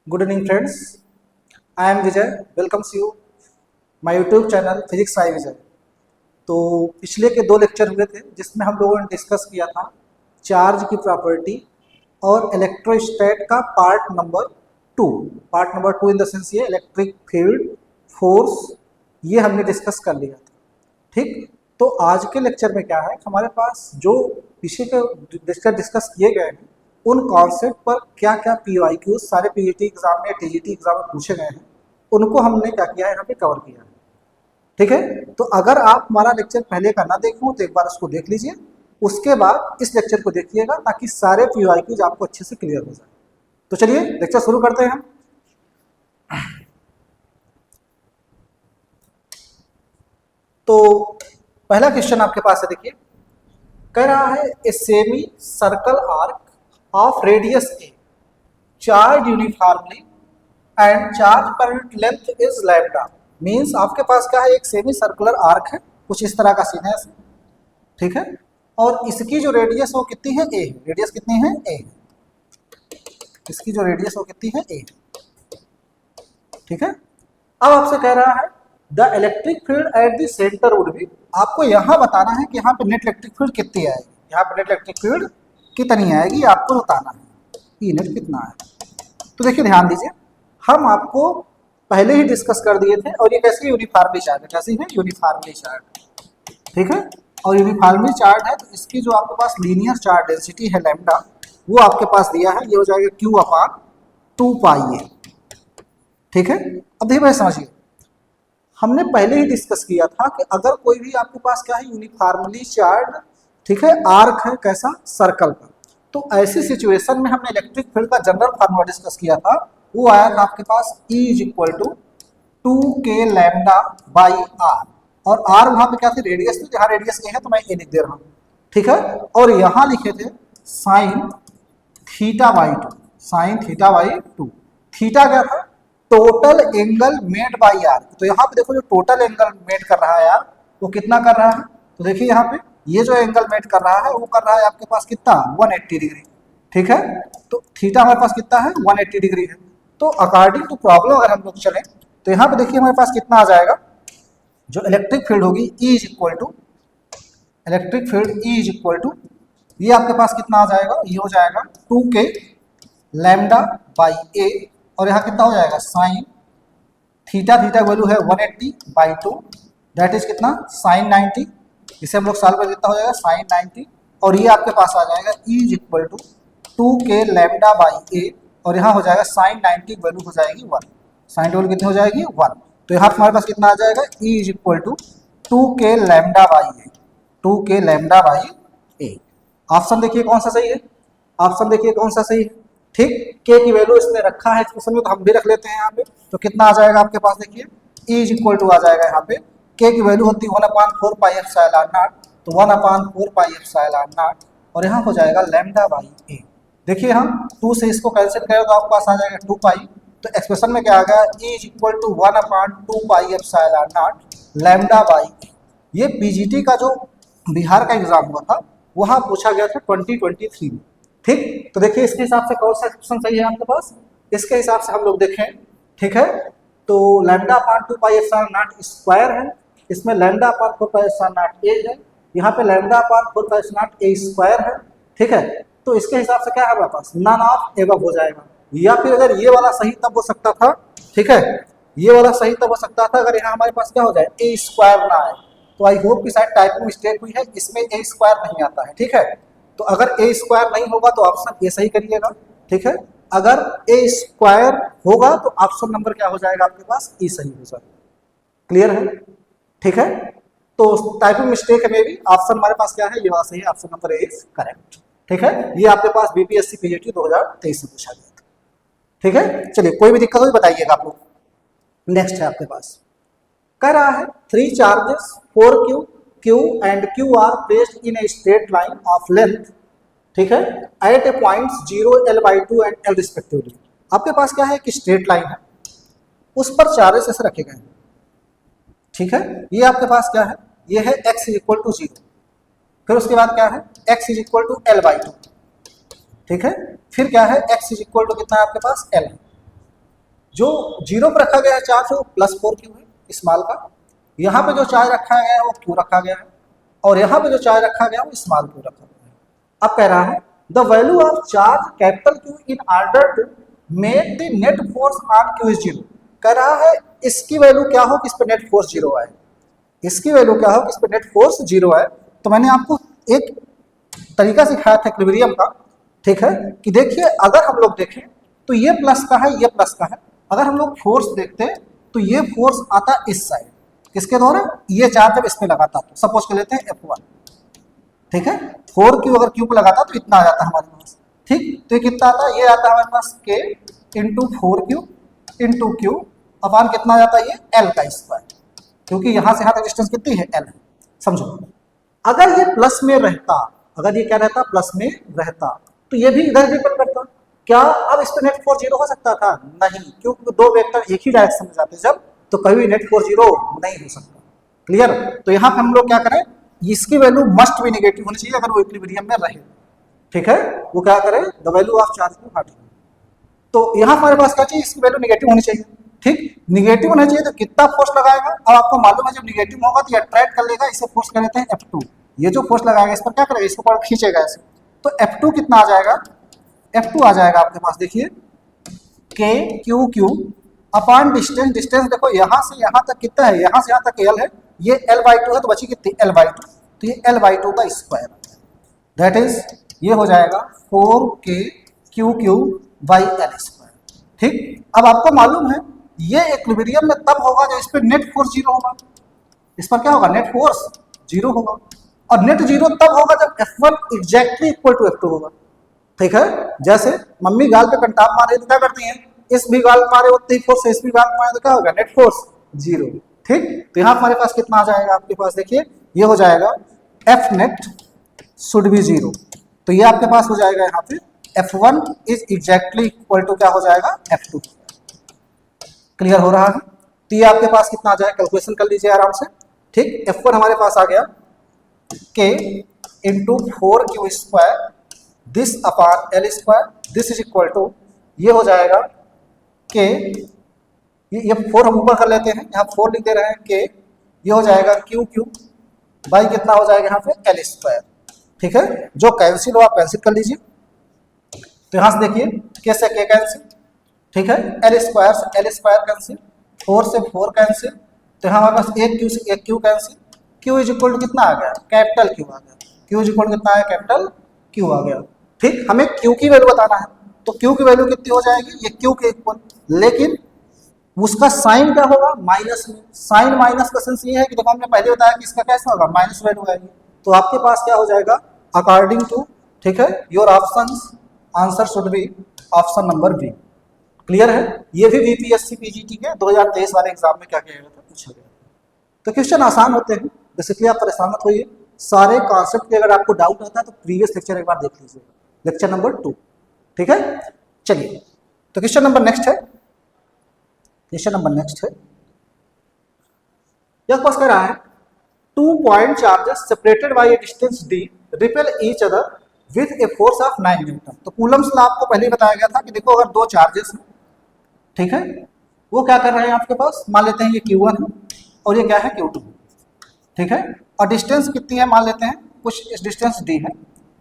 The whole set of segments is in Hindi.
Good evening, friends. I am Vijay. Welcomes you my YouTube channel Physics I Vijay. तो पिछले के दो लेक्चर हुए थे जिसमें हम लोगों ने डिस्कस किया था चार्ज की प्रॉपर्टी और इलेक्ट्रोस्टैट का part number two in the sense ये इलेक्ट्रिक फील्ड फोर्स ये हमने डिस्कस कर लिया था। ठीक, तो आज के लेक्चर में क्या है, हमारे पास जो पीछे के डिस्कस किए गए हैं उन कॉन्सेप्ट पर क्या क्या PYQ सारे PGT एग्जाम में TGT एग्जाम में पूछे गए हैं उनको हमने क्या किया है, यहाँ पे कवर किया है। ठीक है, तो अगर आप हमारा लेक्चर पहले का ना देखें तो एक बार उसको देख लीजिए, उसके बाद इस लेक्चर को देखिएगा ताकि सारे PYQ आपको अच्छे से क्लियर हो जाए। तो चलिए लेक्चर शुरू करते हैं हम। तो पहला क्वेश्चन आपके पास है, देखिए कह रहा है a semi circle arc of radius a charged uniformly and charge per unit length is lambda। Means आपके पास क्या है, एक सेमी सर्कुलर आर्क है, कुछ इस तरह का सीन है ऐसे। ठीक है, और इसकी जो रेडियस वो कितनी है, a। रेडियस कितनी है, a। इसकी जो रेडियस वो कितनी है, a। ठीक है, अब आपसे कह रहा है the electric field eight the centre would be. आपको यहाँ बताना है कि यहाँ पे नेट इलेक्ट्रिक फील्ड कितनी आएगी, यहाँ पे नेट इलेक्ट्रिक फील्ड कितनी आएगी आपको बताना है, ई नेट कितना है। तो देखिए ध्यान दीजिए, हम आपको पहले ही डिस्कस कर दिए थे, और ये कैसे यूनिफॉर्मली चार्ज है, कैसी है, यूनिफॉर्मली चार्ज। ठीक है, और यूनिफॉर्मली चार्ज है तो इसकी जो आपके पास लीनियर चार्ज डेंसिटी है लैम्डा, वो आपके पास दिया है, ये हो जाएगा Q/2πa। ठीक है, अब देखिए भाई समझिए, हमने पहले ही डिस्कस किया था कि अगर कोई भी आपके पास क्या है, यूनिफॉर्मली चार्ज, ठीक है, आर्क है, कैसा, सर्कल का, तो ऐसी सिचुएशन में हमने इलेक्ट्रिक फील्ड का जनरल फार्मूला डिस्कस किया था, वो आया था आपके पास E = 2k λ/r, और r वहां पे क्या थी, रेडियस थी, जहां रेडियस a है तो मैं a लिख दे रहा हूं। ठीक है, और यहां लिखे थे sin θ/2, sin θ/2। थीटा क्या था, total angle made by R. तो यहाँ पे देखो जो टोटल एंगल मेड कर रहा है यार, वो कितना कर रहा है, तो देखिए यहाँ पे ये जो एंगल मेड कर रहा है वो कर रहा है आपके पास कितना, 180 डिग्री। ठीक है, तो थीटा हमारे पास कितना है, 180 डिग्री है। तो अकॉर्डिंग टू प्रॉब्लम अगर हम लोग चलें तो यहाँ पे देखिए हमारे पास कितना आ जाएगा, जो इलेक्ट्रिक फील्ड होगी E = इलेक्ट्रिक फील्ड E = ये आपके पास कितना आ जाएगा, ये हो जाएगा 2k λ/a, और यहाँ कितना हो जाएगा साइन थीटा, थीटा वैल्यू है 180/2, दैट इज कितना, साइन 90। इसे हम लोग सॉल्व कर, कितना हो जाएगा, साइन 90, और ये आपके पास आ जाएगा E = 2k λ/a, और यहाँ हो जाएगा साइन 90 वैल्यू हो जाएगी 1, साइन वैल्यू कितनी हो जाएगी 1। तो यहाँ हमारे पास कितना आ जाएगा, E = 2k λ/a, 2k λ/a। Option देखिए कौन सा सही है, ऑप्शन देखिए कौन सा सही है। ठीक, k की वैल्यू इसने रखा है एक्सप्रेशन में, तो हम भी रख लेते हैं यहाँ पे। तो कितना आ जाएगा आपके पास, देखिए E = आ जाएगा यहाँ पे, k की वैल्यू होती है 1/4πε0, तो 1/4πε0, और यहाँ हो जाएगा λ/a। देखिए हम 2 से इसको कैंसिल करें तो आपके पास आ जाएगा 2π, तो एक्सप्रेशन में क्या आ गया, E = 1/2πε0 λ/a। ये PGT का जो बिहार का एग्जाम हुआ था वहाँ पूछा गया था 2023 में। ठीक, तो देखिए इसके हिसाब से कौन सा क्वेश्चन सही है आपके पास, इसके हिसाब से हम लोग देखें। ठीक है, तो λ/2πε0 स्क्वायर है, इसमें λ/4πε0 a है, यहाँ पे λ/4πε0 a स्क्वायर है। ठीक है, तो इसके हिसाब से क्या है हमारे पास, नन ऑफ एबव हो जाएगा, या फिर अगर ये वाला सही तब हो सकता था। ठीक है, ये वाला सही तब हो सकता था अगर यहाँ हमारे पास क्या हो जाए, a स्क्वायर ना आए। तो आई होप कि शायद टाइपिंग मिस्टेक हुई है, इसमें a स्क्वायर नहीं आता है। ठीक है, तो अगर a स्क्वायर नहीं होगा तो ऑप्शन ए सही करिएगा। ठीक है, अगर a स्क्वायर होगा तो ऑप्शन नंबर क्या हो जाएगा आपके पास, ई सही हो जाएगा। क्लियर है। ठीक है, तो टाइपिंग मिस्टेक में भी ऑप्शन हमारे पास क्या है, ये वाला सही है, option number A is correct. ठीक है, ये आपके पास BPSC PGT 2023 में पूछा गया था। ठीक है, चलिए कोई भी दिक्कत हो बताइएगा आप लोग। नेक्स्ट है आपके पास, कह रहा है 3 charges 4Q Q and Q are placed in a straight line of length, ठीक है, at a points 0, L/2 and L respectively। आपके पास क्या है कि स्ट्रेट लाइन है, उस पर चार्जेस ऐसे रखे गए हैं। ठीक है, ये आपके पास क्या है, ये है x = 0, फिर उसके बाद क्या है x = L/2। ठीक है, फिर क्या है x = कितना है आपके पास, L है। जो जीरो पर रखा गया है चार्ज वो +4 क्यू है स्मॉल का, यहाँ पे जो चार्ज रखा गया है वो क्यू रखा गया है, और यहाँ पे जो चार्ज रखा गया है वो स्मॉल क्यू रखा गया है। अब कह रहा है the value of charge capital Q in order to make the net force on Q is zero. कह रहा है इसकी वैल्यू क्या हो कि इस पर नेट फोर्स जीरो आए, इसकी वैल्यू क्या हो कि इस पर नेट फोर्स जीरो आए। तो मैंने आपको एक तरीका सिखाया था इक्विलिब्रियम का, ठीक है, कि देखिए अगर हम लोग देखें तो ये प्लस का है, ये प्लस का है, अगर हम लोग फोर्स देखते तो ये फोर्स आता इस साइड, किसके द्वारा, ये चार्ज जब इसमें लगाता तो सपोज कर लेते हैं F1, ठीक है, 4Q अगर Q को लगाता तो इतना आ जाता हमारे पास, ठीक, तो ये कितना आता है, ये आता है हमारे पास K into 4Q into Q अपान कितना आ जाता है ये L का स्क्वायर, क्योंकि यहाँ से यहाँ तक डिस्टेंस कितनी है L है, समझो। अगर ये प्लस में रहता, अगर ये क्या रहता प्लस में रहता तो ये भी इधर डिपेंड करता, क्या अब इस पर नेट फोर्स जीरो हो सकता था, नहीं, क्योंकि दो वेक्टर एक ही डायरेक्शन में जाते जब, तो कभी नेट फोर्स जीरो नहीं हो सकता, क्लियर। तो यहाँ पे हम लोग क्या करें, इसकी वैल्यू मस्ट भी नेगेटिव होनी चाहिए अगर वो इक्विलिब्रियम में रहे, ठीक है, वो क्या करें द वैल्यू ऑफ चार्ज को हटा, तो यहाँ हमारे पास क्या चाहिए, इसकी वैल्यू नेगेटिव होनी चाहिए, ठीक, नेगेटिव होना चाहिए तो कितना फोर्स लगाएगा, अब आपको मालूम है जब नेगेटिव होगा तो ये अट्रैक्ट कर लेगा, इसे फोर्स कर लेते हैं F2, ये जो फोर्स लगाएगा इस पर क्या करेगा, इसको पर खींचेगा ऐसे, तो F2 कितना आ जाएगा, F2 आ जाएगा आपके पास देखिए KQQ अपान डिस्टेंस, डिस्टेंस देखो यहाँ से यहाँ तक कितना है, यहाँ से यहाँ तक L है, ये L/2 है तो बची कितनी L/2, तो ये L/2 का स्क्वायर, दैट इज ये हो जाएगा 4KQQ/L², ठीक। अब आपको मालूम है ये इक्विलिब्रियम में तब होगा जब इस पर नेट फोर्स जीरो होगा, इस पर क्या होगा, नेट फोर्स जीरो होगा, और नेट जीरो तब होगा जब F1 exactly equal to F2 होगा, ठीक है। जैसे मम्मी गाल पे कंटाप मारे तो क्या करती हैं, इस भी गाल मारे उतनी फोर्स इस भी गाल मारे तो क्या होगा, नेट फोर्स जीरो, ठीक। तो यहाँ हमारे पास कितना आ जाएगा आपके पास, देखिए ये हो जाएगा F net should be zero, तो ये आपके पास हो जाएगा यहाँ पे F1 is exactly equal to क्या हो जाएगा F2, क्लियर हो रहा है। तो ये आपके पास कितना आ जाएगा, कैलकुलेशन कर लीजिए आराम से, ठीक। F1 हमारे पास आ गया K into 4Q² this upon L², this is equal to ये हो जाएगा K, ये 4 हम ऊपर कर लेते हैं, यहाँ 4 लिख दे रहे हैं K, ये हो जाएगा QQ बाई कितना हो जाएगा यहाँ पे L², ठीक है, जो कैंसिल हो आप कैंसिल कर लीजिए, तो यहाँ से देखिए K से K कैंसिल, ठीक है, L² से L² कैंसिल, 4 से 4 कैंसिल, तो यहाँ हमारे पास एक Q से एक Q cancel, Q is equal to कितना आ गया, कैपिटल Q आ गया, Q इज इक्वल टू कितना आया, कैपिटल Q आ गया, ठीक। हमें Q की वैल्यू बताना है, तो Q की वैल्यू कितनी हो जाएगी, ये Q के इक्वल, लेकिन उसका साइन क्या होगा, माइनस में, साइन माइनस का सेंस ये है कि देखो हमने पहले बताया कि इसका कैसा होगा, माइनस वैल्यू आएगी, तो आपके पास क्या हो जाएगा अकॉर्डिंग टू, ठीक है, your options answer should be option number B, clear है। ये भी BPSC PGT के 2023 वाले एग्जाम में क्या किया गया था, पूछा गया, तो क्वेश्चन आसान होते हैं, बेसिकली आप परेशान मत होइए, सारे कॉन्सेप्ट के अगर आपको डाउट आता है तो प्रीवियस लेक्चर एक बार देख लीजिएगा, लेक्चर नंबर 2, ठीक है। चलिए तो क्वेश्चन नंबर नेक्स्ट है, क्वेश्चन नंबर नेक्स्ट है, यह पास कर रहा है 2 point charges separated by A distance d repel each other with a force of 9 Newton. तो कूलम्स लॉ आपको पहले ही बताया गया था कि देखो अगर दो चार्जेस हैं, ठीक है, वो क्या कर रहे हैं आपके पास, मान लेते हैं ये Q1 है और ये क्या है Q2, ठीक है, और डिस्टेंस कितनी है मान लेते हैं कुछ इस डिस्टेंस d है,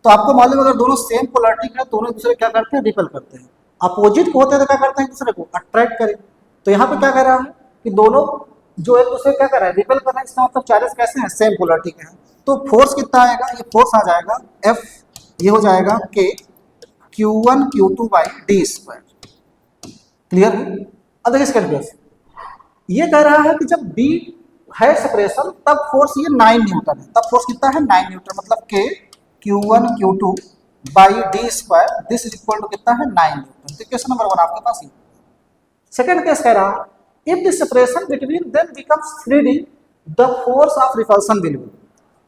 तो आपको मालूम है अगर दोनों सेम पोलैरिटी है दोनों दूसरे क्या करते हैं, रिपेल करते हैं, अपोजिट को होते हैं तो क्या करते हैं दूसरे को अट्रैक्ट करें, तो यहाँ पे क्या कर रहा है कि दोनों जो एक दूसरे क्या कर रहा है, रिपेल कर रहा है, इसका मतलब चार्जेस कैसे हैं, सेम पोलैरिटी के हैं, तो फोर्स कितना आएगा, ये फोर्स आ जाएगा F, ये हो जाएगा K Q1 Q2/d², क्लियर है। अब देखिए इसका कैलकुलेशन, ये कह रहा है कि जब B है सेपरेशन तब फोर्स ये 9 न्यूटन है, तब फोर्स कितना है 9 न्यूटन, मतलब K Q1 Q2/d², this is equal to कितना है 9 न्यूटन। तो क्वेश्चन नंबर 1 आपके पास ही। सेकंड केस कह रहा है if the separation between them becomes 3D the force of repulsion will be.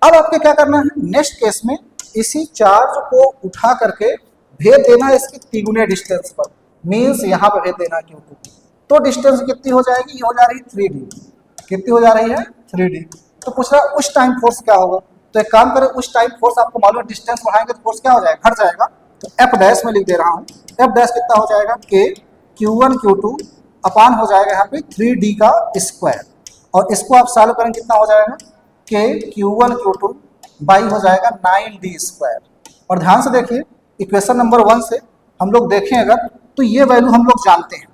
अब आपको क्या करना है, नेक्स्ट केस में इसी चार्ज को उठा करके भेज देना है इसकी तिगुने डिस्टेंस पर, मींस यहाँ पर भेज देना Q2, तो डिस्टेंस कितनी हो जाएगी, ये हो जा रही है 3D, कितनी हो जा रही है 3D। तो पूछ रहा है उस टाइम फोर्स क्या होगा, तो एक काम करें, उस टाइम फोर्स आपको मालूम है डिस्टेंस बढ़ाएंगे तो फोर्स क्या हो जाएगा, घट जाएगा, तो F डैश में लिख दे रहा हूँ, F डैश कितना हो जाएगा K Q1 Q2 अपान हो जाएगा यहाँ पे 3d का स्क्वायर, और इसको आप सॉल्व करेंगे कितना हो जाएगा के Q1 Q2 बाई हो जाएगा 9d स्क्वायर। और ध्यान से देखिए इक्वेशन नंबर 1 से हम लोग देखें अगर तो ये वैल्यू हम लोग जानते हैं,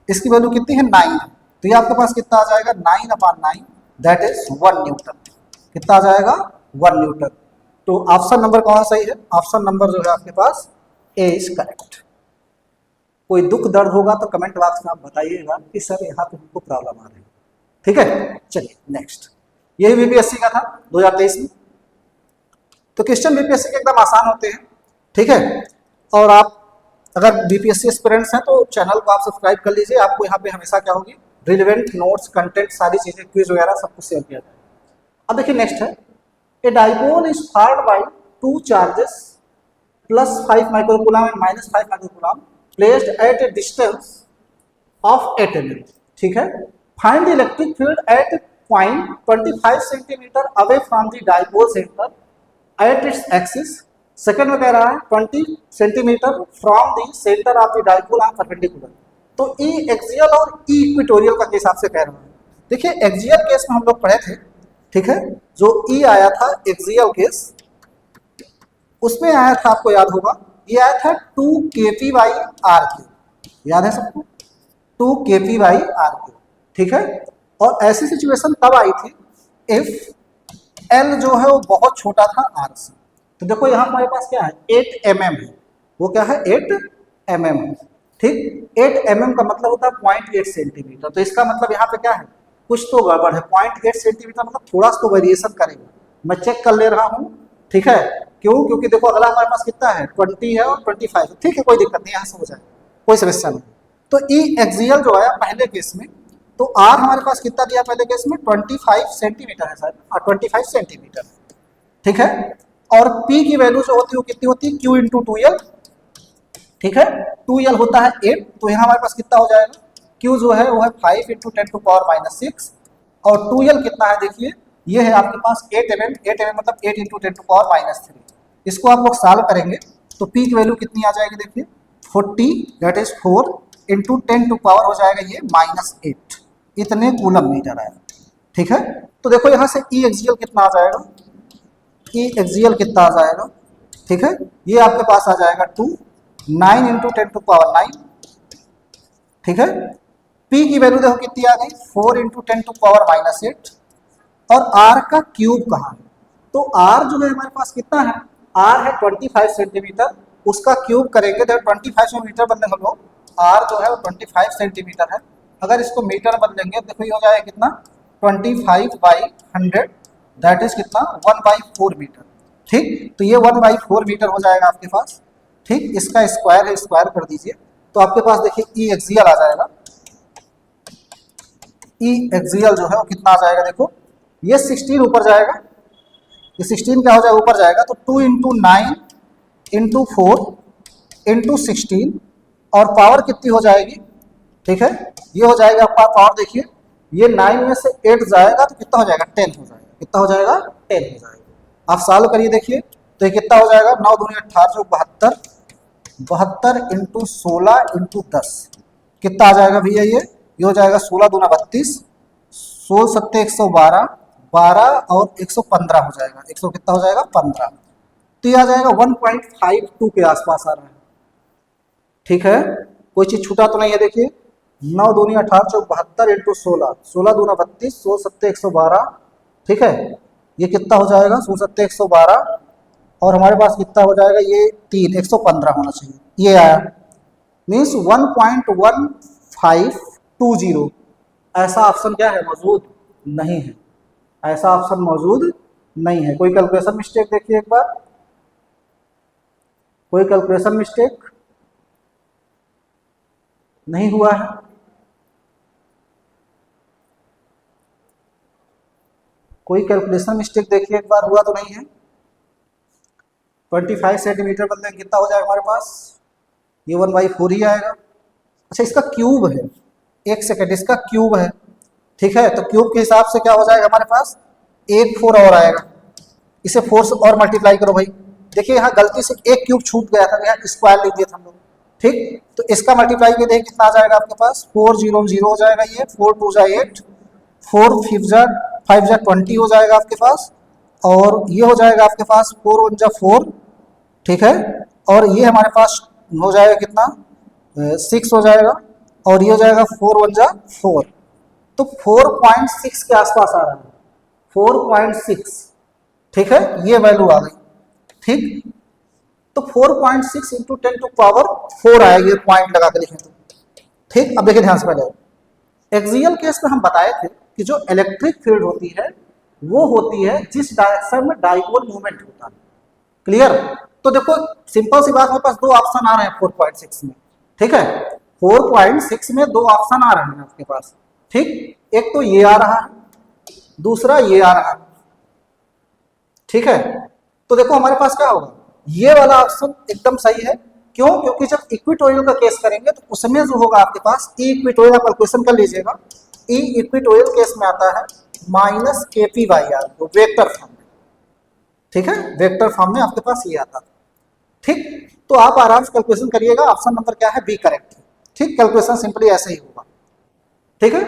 इसकी वैल्यू कितनी है 9, तो ये आपके पास कितना आ जाएगा 9/9 दैट इज 1 न्यूटन। कितना आ जाएगा 1 न्यूटन। तो ऑप्शन नंबर कौन सही है, ऑप्शन नंबर जो है आपके पास ए इज करेक्ट। कोई दुख दर्द होगा तो कमेंट बॉक्स में आप बताइएगा कि सर यहाँ पे हमको प्रॉब्लम आ रही है। ठीक है, चलिए नेक्स्ट। यही बीपीएससी का था 2023 में। तो क्वेश्चन बीपीएससी के एकदम आसान होते हैं। ठीक है, और आप अगर बीपीएससी एस्पिरेंट्स हैं तो चैनल को आप सब्सक्राइब कर लीजिए, आपको यहाँ पे हमेशा क्या होगी रिलेवेंट नोट्स कंटेंट सारी चीजें क्विज वगैरह सब कुछ शेयर किया जाए। अब देखिए नेक्स्ट है, a dipole is fired by 2 charges +5 microcoulomb and -5 microcoulomb placed at a distance of 8 mm। ठीक है, find the electric field at point 25 centimetre away from the dipole centre at its axis. Second में कह रहा है 20 centimetre from the centre of the dipole on perpendicular. तो ई एक्सियल और ई इक्वेटोरियल का केस आपसे कह रहा है। देखिए एक्सियल केस में हम लोग पढ़े थे, ठीक है, जो ई आया था एक्सियल केस, उसमें आया था आपको याद होगा, ये आया था 2 kp/r3। याद है सबको 2 kp/r3। ठीक है, और ऐसी सिचुएशन तब आई थी इफ एल जो है वो बहुत छोटा था आर से। तो देखो यहाँ हमारे पास क्या है 8 mm है, वो क्या है 8 mm है। ठीक, 8 mm का मतलब होता है 0.8 सेंटीमीटर। तो इसका मतलब यहाँ पे क्या है कुछ तो गड़बड़ है। 0.8 सेंटीमीटर मतलब थोड़ा सा तो वेरिएशन करेगा। मैं चेक कर ले रहा हूँ, ठीक है, क्यों, क्योंकि देखो अगला हमारे पास कितना है 20 है और 25 है। ठीक है, कोई दिक्कत नहीं, यहाँ से हो जाए, कोई समस्या नहीं। तो ई एक्सियल जो आया पहले केस में, तो आर हमारे पास कितना दिया पहले केस में 25 सेंटीमीटर है सर, 25 सेंटीमीटर। ठीक है, और पी की वैल्यू जो होती है वो कितनी होती है Q × 2L। ठीक है, 2L होता है 8, तो यहाँ हमारे पास कितना हो जाएगा Q जो है वो है 5 × 10⁻⁻6 और 2L कितना है देखिए ये है आपके पास 8 mm। 8 mm मतलब 8 × 10⁻³ इसको आप लोग सॉल्व करेंगे तो P की वैल्यू कितनी आ जाएगी देखिए 40 दैट इज 4 × 10⁻⁻ हो जाएगा ये -8, इतने कूलम मीटर आएगा। ठीक है, तो देखो यहाँ से ई एक्सियल कितना आ जाएगा, ई एक्सियल कितना आ जाएगा, ठीक है, ये आपके पास आ जाएगा 2 9 × 10⁻⁹। ठीक है, P की वैल्यू देखो कितनी आ गई 4 × 10⁻⁻8 और R का क्यूब कहाँ है, तो R जो है हमारे पास कितना है, R है 25 सेंटीमीटर, उसका क्यूब करेंगे तो 25 सेंटीमीटर बदले हम लोग, R जो है वो 25 सेंटीमीटर है। अगर इसको मीटर बदलेंगे देखो ये हो जाएगा कितना 25/100 दैट इज कितना 1/4 मीटर। ठीक, तो ये 1/4 मीटर हो जाएगा आपके पास। ठीक, इसका स्क्वायर है, स्क्वायर कर दीजिए तो आपके पास देखिए ई एक्सियल आ जाएगा। ई एक्सियल जो है वो कितना आ जाएगा देखो, ये 16 ऊपर जाएगा, ये 16 क्या हो जाएगा ऊपर जाएगा, तो 2 × 9 × 4 × 16 और पावर कितनी हो जाएगी, ठीक है, ये हो जाएगा आपका पावर देखिए, ये 9 में से 8 जाएगा तो कितना हो जाएगा 10 हो जाएगा, कितना हो जाएगा 10 हो जाएगा। आप सॉल्व करिए देखिए तो ये कितना हो जाएगा 9 दूनी 18 72 × 16 × 10 कितना आ जाएगा भैया, ये हो जाएगा 16 दूना 32 16 7 112 12 और 115 हो जाएगा, 100 कितना हो जाएगा 15, तो ये आ जाएगा 1.52 के आसपास आ रहा है। ठीक है, कोई चीज छूटा तो नहीं है देखिए, 9 दूनी 18 72 × 16 16 दूना 32 16 7 112। ठीक है, ये कितना हो जाएगा 16 7 112 और हमारे पास कितना हो जाएगा ये 3 115 होना चाहिए, ये आया मीन्स 1.1520। ऐसा ऑप्शन क्या है मौजूद नहीं है, ऐसा ऑप्शन मौजूद नहीं है। कोई कैलकुलेशन मिस्टेक देखिए एक बार, कोई कैलकुलेशन मिस्टेक नहीं हुआ है, कोई कैलकुलेशन मिस्टेक देखिए एक बार, हुआ तो नहीं है। 25 सेंटीमीटर बदले कितना हो जाएगा हमारे पास, ये 1/4 ही आएगा। अच्छा इसका क्यूब है, एक सेकेंड, इसका क्यूब है, ठीक है, तो क्यूब के हिसाब से क्या हो जाएगा हमारे पास 1 4 और आएगा, इसे 4 से और मल्टीप्लाई करो भाई। देखिए यहाँ गलती से एक क्यूब छूट गया था, यहाँ स्क्वायर लिख दिया था हम लोग। ठीक, तो इसका मल्टीप्लाई ये देखिए कितना आ जाएगा आपके पास, 4 0 0 हो जाएगा, ये 4 2 जा 8, 4 5 जा 20 हो जाएगा आपके पास, और ये हो जाएगा आपके पास 4 1 जा 4, ठीक है, और ये हमारे पास हो जाएगा कितना 6 हो जाएगा, और ये हो जाएगा 4 1 जा 4, तो 4.6 के आसपास आ रहा है, 4.6, ठीक है, ये वैल्यू आ गई, ठीक, तो 4.6 इंटू 10 टू पावर 4 आया, ये पॉइंट लगा के लिखें तो, ठीक। अब देखिए ध्यान से पहले एक्सियल केस में हम बताए थे कि जो इलेक्ट्रिक फील्ड होती है वो होती है जिस डायरेक्शन में डाइपोल मूवमेंट होता है, क्लियर। तो देखो सिंपल सी बात, मेरे पास दो ऑप्शन आ रहे हैं 4.6 में, ठीक है, 4.6 में दो ऑप्शन आ रहे हैं आपके पास, ठीक, एक तो ये आ रहा है, दूसरा ये आ रहा है, ठीक है। तो देखो हमारे पास क्या होगा, ये वाला ऑप्शन एकदम सही है, क्यों, क्योंकि जब इक्वेटोरियल का केस करेंगे तो उसमें जो होगा आपके पास ई इक्वेटोरियल, कैलकुलेशन कर लीजिएगा, ई इक्वेटोरियल केस में आता है minus KP by R, vector form में, ठीक है, वेक्टर फॉर्म में आपके पास ये आता है, ठीक। तो आप आराम से कैलकुलेशन करिएगा, ऑप्शन नंबर क्या है, बी करेक्ट है, ठीक, कैलकुलेशन सिंपली ऐसे ही होगा, ठीक है।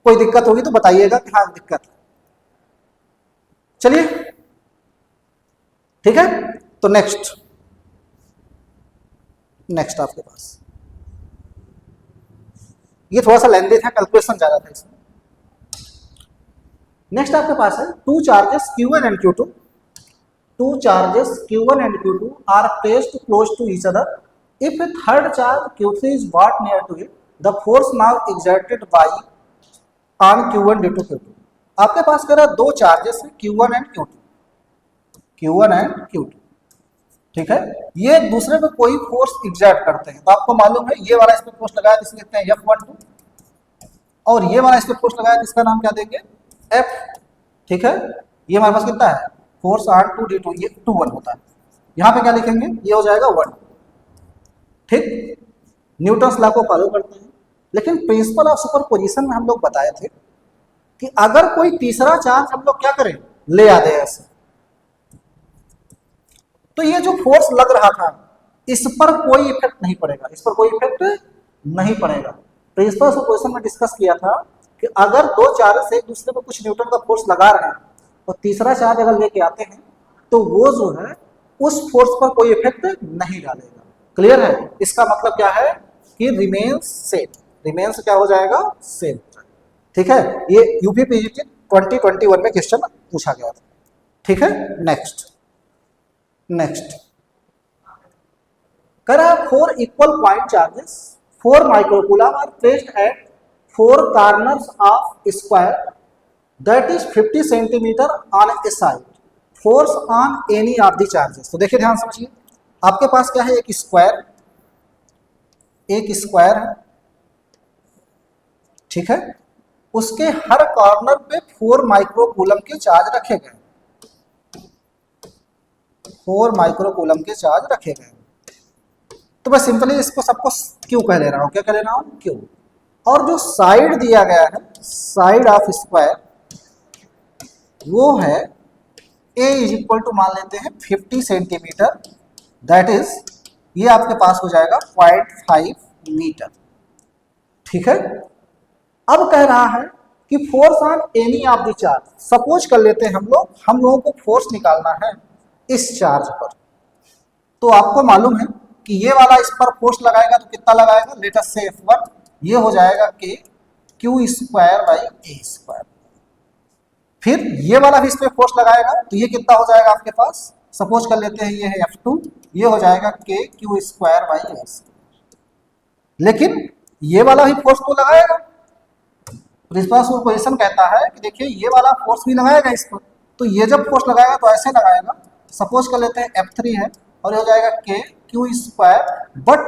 कोई दिक्कत होगी तो बताइएगा कि हाँ दिक्कत है, चलिए, ठीक है। तो नेक्स्ट आपके पास ये थोड़ा सा लेंदी था, कैलकुलेशन ज्यादा था इसमें। नेक्स्ट आपके पास है two charges Q1 and Q2, two charges Q1 and Q2 are placed close to each other. If a third charge Q3 is brought near to it, the force now exerted by on Q1 due to Q2. आपके पास कह रहा दो चार्जेस है Q1 and Q2, ठीक है, ये एक दूसरे पे कोई फोर्स एग्जर्ट करते हैं, तो आपको मालूम है ये वाला इस पे फोर्स लगाया जिसे कहते हैं F12, और ये वाला इस पे फोर्स लगाया जिसका नाम क्या देंगे F, ठीक है। ये हमारे पास कितना है फोर्स R2 D2, ये 2 1 होता है, यहाँ पे क्या लिखेंगे, ये हो जाएगा 1, ठीक, न्यूटन्स लॉ को फॉलो करते हैं। लेकिन प्रिंसिपल ऑफ सुपरपोजिशन में हम लोग बताए थे कि अगर कोई तीसरा चार्ज हम लोग क्या करें, ले आते हैं ऐसे, तो ये जो फोर्स लग रहा था इस पर कोई इफेक्ट नहीं पड़ेगा, इस पर कोई इफेक्ट नहीं पड़ेगा। प्रिंसिपल ऑफ सुपरपोजिशन में डिस्कस किया था कि अगर दो चार्ज एक दूसरे पर कुछ न्यूटन का फोर्स लगा रहे हैं और तीसरा चार्ज अगर लेके आते हैं तो वो जो है उस फोर्स पर कोई इफेक्ट नहीं डालेगा, क्लियर है। इसका मतलब क्या है कि रिमेन्स सेम, रिमेन्स क्या हो जाएगा, सेम, ठीक है। ये यूपीपीजीटी 2021 में क्वेश्चन पूछा गया था, ठीक है। नेक्स्ट कह रहा है 4 equal point charges 4 microcoulomb are placed at 4 corners of square that is 50 centimetre on a side, force on any of the charges. तो देखिए ध्यान समझिए, आपके पास क्या है, एक स्क्वायर है, ठीक है, उसके हर कॉर्नर पे 4 माइक्रोकूलम के चार्ज रखे गए, 4 माइक्रोकूलम के चार्ज रखे गए। तो मैं सिंपली इसको सबको क्यू कह ले रहा हूं, क्या कह ले रहा हूं, क्यू। और जो साइड दिया गया है, साइड ऑफ स्क्वायर, वो है A इज इक्वल टू मान लेते हैं 50 सेंटीमीटर, दैट इज ये आपके पास हो जाएगा 0.5 मीटर, ठीक है। अब कह रहा है कि force on any of the charge, suppose कर लेते हैं हम लोगों को फोर्स निकालना है इस चार्ज पर, तो आपको मालूम है कि ये वाला इस पर फोर्स लगाएगा तो कितना लगाएगा, लेट अस से F1, ये हो जाएगा कि Q square by A square. फिर ये वाला भी इस पे फोर्स लगाएगा तो ये कितना हो जाएगा आपके पास, सपोज कर लेते हैं ये है F2, ये हो जाएगा K Q square by A square. लेकिन ये वाला भी फोर्स तो लगाएगा, प्रिंसिपल सुपरपोजिशन कहता है कि देखिए ये वाला फोर्स भी लगाएगा इस पर, तो ये जब फोर्स लगाएगा तो ऐसे लगाएगा, सपोज कर लेते हैं F3 है और ये हो जाएगा K Q स्क्वायर, बट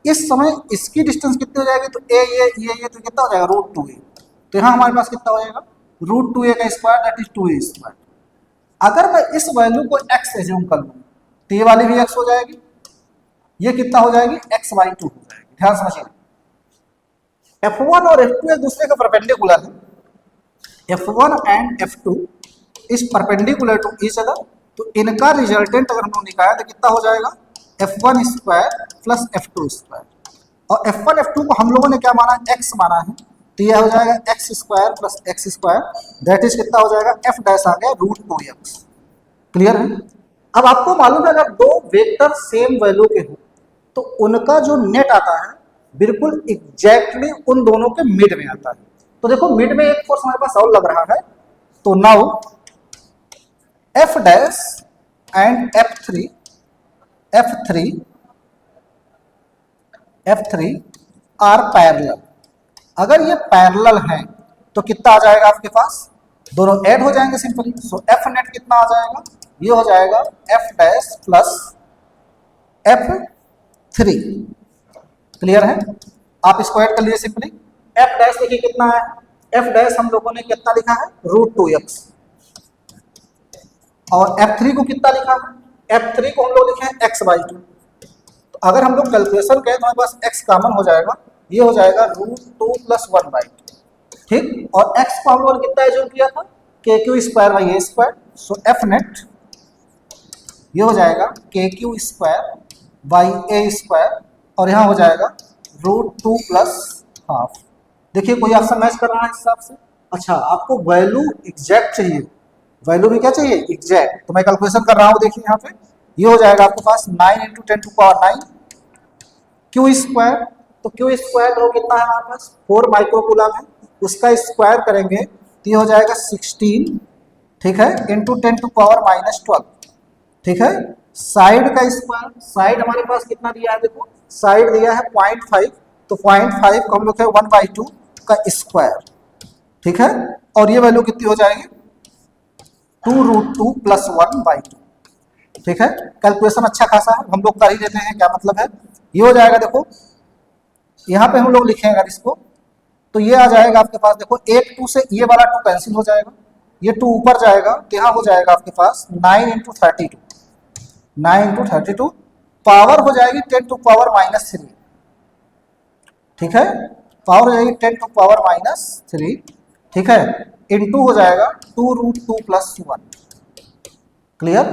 इस समय इसकी डिस्टेंस कितनी हो जाएगी, तो ये तो कितना हो जाएगा √2a, तो यहाँ हमारे पास कितना हो जाएगा √2a का square, that is 2a square. अगर मैं इस वैल्यू को x एज्यूम कर लूँ तो ये वाली भी x हो जाएगी, ये कितना हो जाएगी x/2 हो जाएगी। ध्यान समझिए, F1 और F2 एक दूसरे का परपेंडिकुलर है, F1 and F2 is perpendicular to each other, तो इनका रिजल्टेंट अगर हम लोग निकालें तो कितना हो जाएगा F1 square plus F2 square. और F1 F2 को हम लोगों ने क्या माना, x माना है, तो यह हो जाएगा x square plus x square, that is कितना हो जाएगा, f डैश आ गया √2x। क्लियर है। अब आपको मालूम है अगर दो वेक्टर सेम वैल्यू के हो तो उनका जो नेट आता है बिल्कुल एग्जैक्टली उन दोनों के मिड में आता है। तो देखो मिड में एक फोर्स हमारे पास और लग रहा है, तो now f dash and F3 are parallel. अगर ये पैरेलल हैं तो कितना आ जाएगा आपके पास, दोनों ऐड हो जाएंगे सिंपली। सो एफ नेट कितना आ जाएगा, ये हो जाएगा F dash plus F3। Clear है। आप इसको ऐड कर लीजिए सिंपली। एफ डैश देखिए कितना है, एफ डैश हम लोगों ने कितना लिखा है, √2x, और F3 को कितना लिखा है, F3 को हम लोग लिखे हैं x/2। तो अगर हम लोग कैलकुलेशन करें तो हमारे पास x कॉमन हो जाएगा, ये हो जाएगा √2 + 1/2। ठीक, और x को हम लोग कितना एज्यूम किया था, KQ² a²। सो एफ नेट ये हो जाएगा KQ² a², और यहाँ हो जाएगा √2 + ½ देखिए कोई ऑप्शन मैच कर रहा है इस हिसाब से। अच्छा, आपको वैल्यू एग्जैक्ट चाहिए, वैल्यू भी क्या चाहिए, एग्जैक्ट। तो मैं कैलकुलेशन कर रहा हूँ, देखिए यहाँ पे ये हो जाएगा आपके पास 9 × 10⁹ Q²। तो Q² रो कितना है हमारे पास, 4 माइक्रोकूलम है, उसका स्क्वायर करेंगे तो ये हो जाएगा 16, ठीक है, × 10⁻⁻12। ठीक है, साइड का स्क्वायर, साइड हमारे पास कितना दिया है, देखो साइड दिया है 0.5, तो 0.5 को हम लोग 1/2 का स्क्वायर। ठीक है, और ये वैल्यू कितनी हो जाएगी, 2√2 + 1/2। ठीक है, कैलकुलेशन अच्छा खासा है, हम लोग कर ही लेते हैं, क्या मतलब है। ये हो जाएगा, देखो यहाँ पे हम लोग लिखेंगे अगर इसको, तो ये आ जाएगा आपके पास, देखो 1 2 से ये वाला 2 कैंसिल हो जाएगा, ये 2 ऊपर जाएगा तो यहाँ हो जाएगा आपके पास 9 × 32, 9 × 32, पावर हो जाएगी 10⁻⁻3। ठीक है, पावर हो जाएगी 10⁻⁻3। ठीक है, इनटू हो जाएगा 2√2 + 1। क्लियर,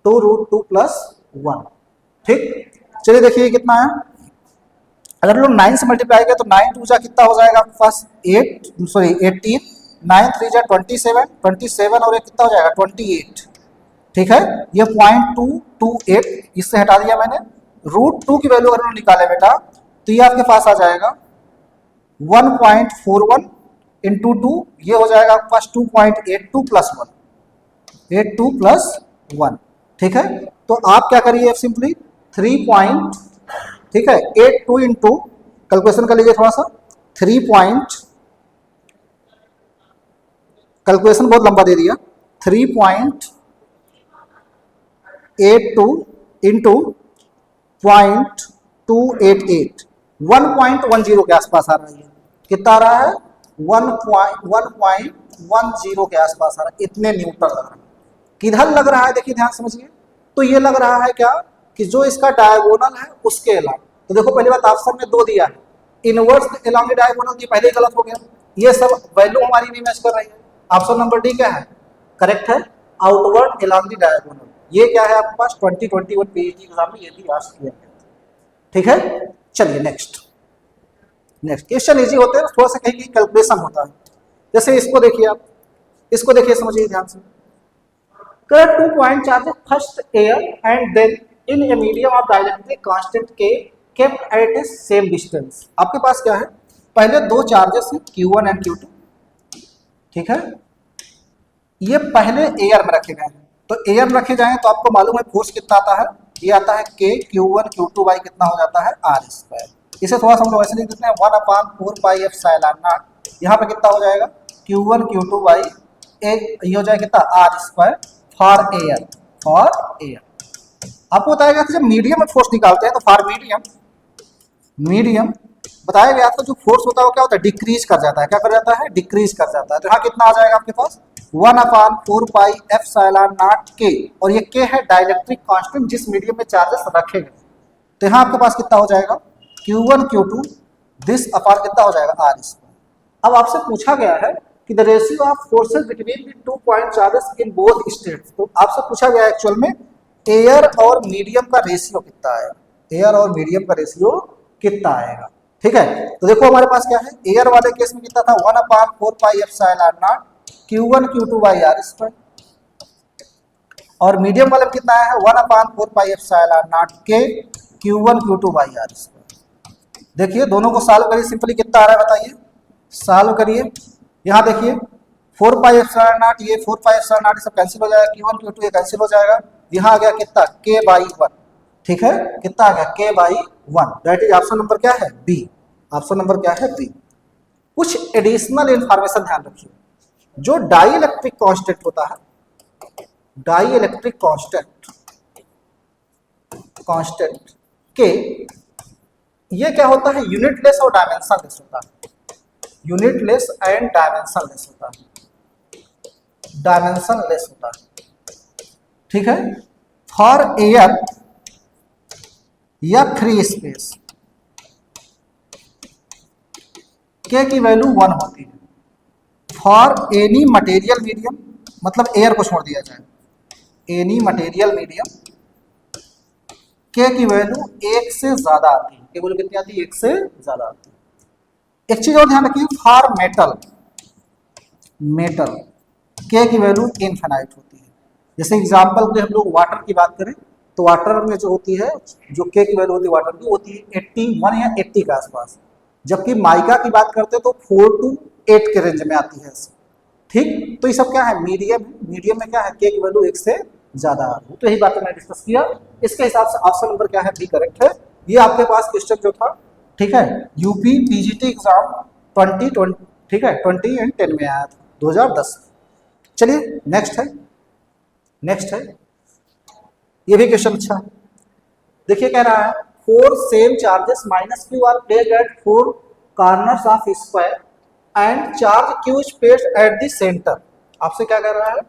2√2 + 1। ठीक, चलिए देखिए कितना है, अगर लोग 9 से मल्टीप्लाई करें तो 9 × 2 जा कितना हो जाएगा आपके पास 18, 9 × 3 जा 27 और ये कितना हो जाएगा 28। ठीक है, ये 0.228 इससे हटा दिया मैंने। √2 की वैल्यू अगर निकाले बेटा तो ये आपके पास आ जाएगा 1.41 × 2, ये हो जाएगा आपके पास 2.82 + 1, 82 + 1। ठीक है, तो आप क्या करिए सिंपली 3. ठीक है, 82 इंटू कैलकुलेशन कर लीजिए थोड़ा सा, 3. कैलकुलेशन बहुत लंबा दे दिया, 3.82 इंटू 0.288, 1.10 के आसपास आ रहा है। कितना आ रहा है, 1.10 के आसपास आ रहा है, इतने न्यूटन लग रहा है। किधर लग रहा है देखिए ध्यान समझिए, तो ये लग रहा है क्या कि जो इसका डायगोनल है उसके अलावा। तो देखो पहली बात ऑप्शन में 2 दिया है, इनवर्स एलॉन्ग द डायगोनल, ये पहले ही गलत हो गया, ये सब वैल्यू हमारी नहीं मैच कर रही है। ऑप्शन नंबर डी क्या है, करेक्ट है, आउटवर्ड एलॉन्ग द डायगोनल। ये क्या है आपके पास 2021 पीएचडी एग्जाम में ये भी आस्क किया गया। ठीक है, चलिए नेक्स्ट क्वेश्चन इजी होते हैं, थोड़ा सा कहीं कहीं कैलकुलेशन होता है। जैसे इसको देखिए, आप इसको देखिए, समझिए ध्यान से। 2 point charges first air and then in a medium of dielectric constant K kept at a same distance। आपके पास क्या है, पहले 2 चार्जेस हैं Q1 और Q2। ठीक है, ये पहले एयर में रखे गए हैं, तो एयर में रखे जाएं तो आपको मालूम है फोर्स कितना आता है, ये आता है K Q1 Q2 बाई कितना हो जाता है R²। इसे थोड़ा सा हम लोग ऐसे लिख देते हैं 1/4πε0। यहाँ पे कितना हो जाएगा Q1 Q2 बाई ये हो जाएगा कितना R² फॉर एयर। आपको बताया गया था जब मीडियम में फोर्स निकालते हैं तो फॉर मीडियम बताया गया था, जो फोर्स होता है वो क्या होता है, डिक्रीज कर जाता है। क्या कर जाता है, डिक्रीज कर जाता है। तो यहाँ कितना आ जाएगा आपके पास 1/4πε0K, और ये K है डाइलेक्ट्रिक कांस्टेंट जिस मीडियम में चार्जेस रखे गए। तो यहाँ आपके पास कितना हो जाएगा Q1 Q2 दिस अपार कितना हो जाएगा R²। अब आपसे पूछा गया है कि the ratio of forces between the 2 point charges in both states. तो आपसे पूछा गया एक्चुअल में एयर और मीडियम का रेशियो कितना आएगा, एयर और मीडियम का रेशियो कितना आएगा। ठीक है, तो देखो हमारे पास क्या है, एयर वाले केस में कितना था 1/4 pi Q1 Q2 by R square, और मीडियम वाले में कितना है 1/4 पाई के Q1 Q2 by R square. देखिए दोनों को सॉल्व करिए, सिंपली कितना आ रहा है बताइए, सॉल्व करिए। यहाँ देखिए 4 पाई एप्सिलॉन नॉट, ये 4 पाई एप्सिलॉन नॉट सब कैंसिल हो जाएगा, Q1 Q2 ये कैंसिल हो जाएगा, यहाँ आ गया कितना K/1, ठीक है, कितना आ गया K/1, that is option number क्या है बी, ऑप्शन नंबर क्या है बी। कुछ एडिशनल इंफॉर्मेशन ध्यान रखिए, जो डाई इलेक्ट्रिक कांस्टेंट होता है, डाई इलेक्ट्रिक कांस्टेंट के, ये क्या होता है यूनिटलेस और डायमेंशनलेस होता है, यूनिटलेस एंड डायमेंशनलेस होता है, डायमेंशनलेस होता है, ठीक है। फॉर एयर या फ्री स्पेस के की वैल्यू 1 होती है, फॉर एनी मटेरियल मीडियम, मतलब एयर को छोड़ दिया जाए, एनी मटेरियल मीडियम के की वैल्यू 1 से ज्यादा आती है, के वैल्यू कितनी आती है 1 से ज्यादा आती है। एक चीज और ध्यान रखिए, फॉर मेटल के की वैल्यू इनफिनाइट होती है। जैसे एग्जांपल के हम लोग वाटर की बात करें तो वाटर में जो होती है, जो के की वैल्यू होती है वाटर की, होती है 81 या 80 के आसपास, जबकि माइका की बात करते हैं तो 4 to 8 के रेंज में आती है, ठीक। तो ये सब क्या है मीडियम, मीडियम में क्या है के की वैल्यू 1 से ज्यादा आ रही है। तो यही बात मैंने डिस्कस किया, इसके हिसाब से ऑप्शन नंबर क्या है बी करेक्ट है। ये आपके पास क्वेश्चन जो था, ठीक है, यूपी पीजीटी एग्जाम 2020, ठीक है 20 and 10 में आया था 2010। चलिए नेक्स्ट है, नेक्स्ट है, ये भी क्वेश्चन अच्छा है। देखिए कह रहा है 4 same charges -q are placed at 4 corners of square and charge q is placed at the centre. आपसे क्या कह रहा है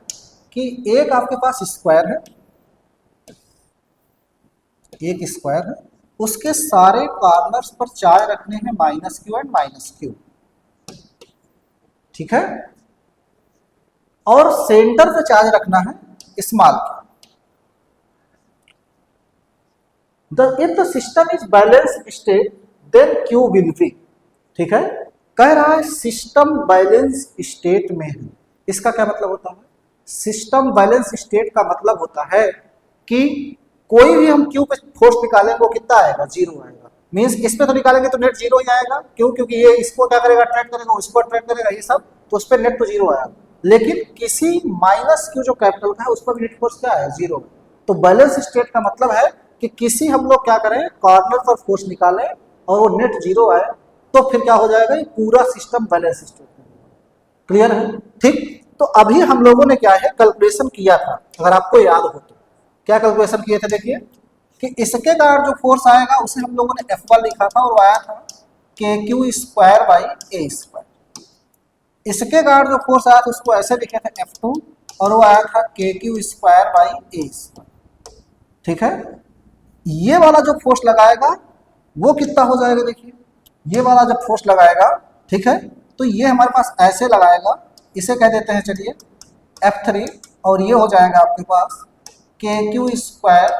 कि एक आपके पास स्क्वायर है, एक स्क्वायर है, उसके सारे कॉर्नर्स पर चार्ज रखने हैं -q एंड -q, ठीक है, और सेंटर पे चार्ज रखना है small q। If the system is balanced state, then Q will be, ठीक है, कह रहा है सिस्टम बैलेंस स्टेट में है। इसका क्या मतलब होता है, सिस्टम बैलेंस स्टेट का मतलब होता है कि कोई भी हम Q पे फोर्स निकालेंगे वो कितना आएगा 0 आएगा, मींस इस पे तो निकालेंगे तो नेट 0 ही आएगा, क्यों, क्योंकि ये इसको क्या करेगा अट्रैक्ट करेगा, उसको अट्रैक्ट करेगा, ये सब, तो उस पर नेट तो 0 आएगा। लेकिन किसी -q जो कैपिटल का है उस पर भी नेट फोर्स क्या है 0। तो बैलेंस स्टेट का मतलब है कि किसी हम लोग क्या करें कॉर्नर पर फोर्स निकालें और वो नेट 0 आए, तो फिर क्या हो जाएगा, ये पूरा सिस्टम बैलेंस स्टेट में। क्लियर है, ठीक। तो अभी हम लोगों ने क्या है कैलकुलेशन किया था, अगर आपको याद हो तो क्या कैलकुलेशन किए थे, देखिए कि इसके कारण जो फोर्स आएगा उसे हम लोगों ने F1 लिखा था और वो आया था KQ² बाई A²। इसके कारण जो फोर्स आया था उसको ऐसे लिखे थे F2 और वो आया था KQ² बाई A², ठीक है। ये वाला जो फोर्स लगाएगा वो कितना हो जाएगा, देखिए ये वाला जब फोर्स लगाएगा, ठीक है, तो ये हमारे पास ऐसे लगाएगा, इसे कह देते हैं चलिए F3, और ये हो जाएगा आपके पास KQ²,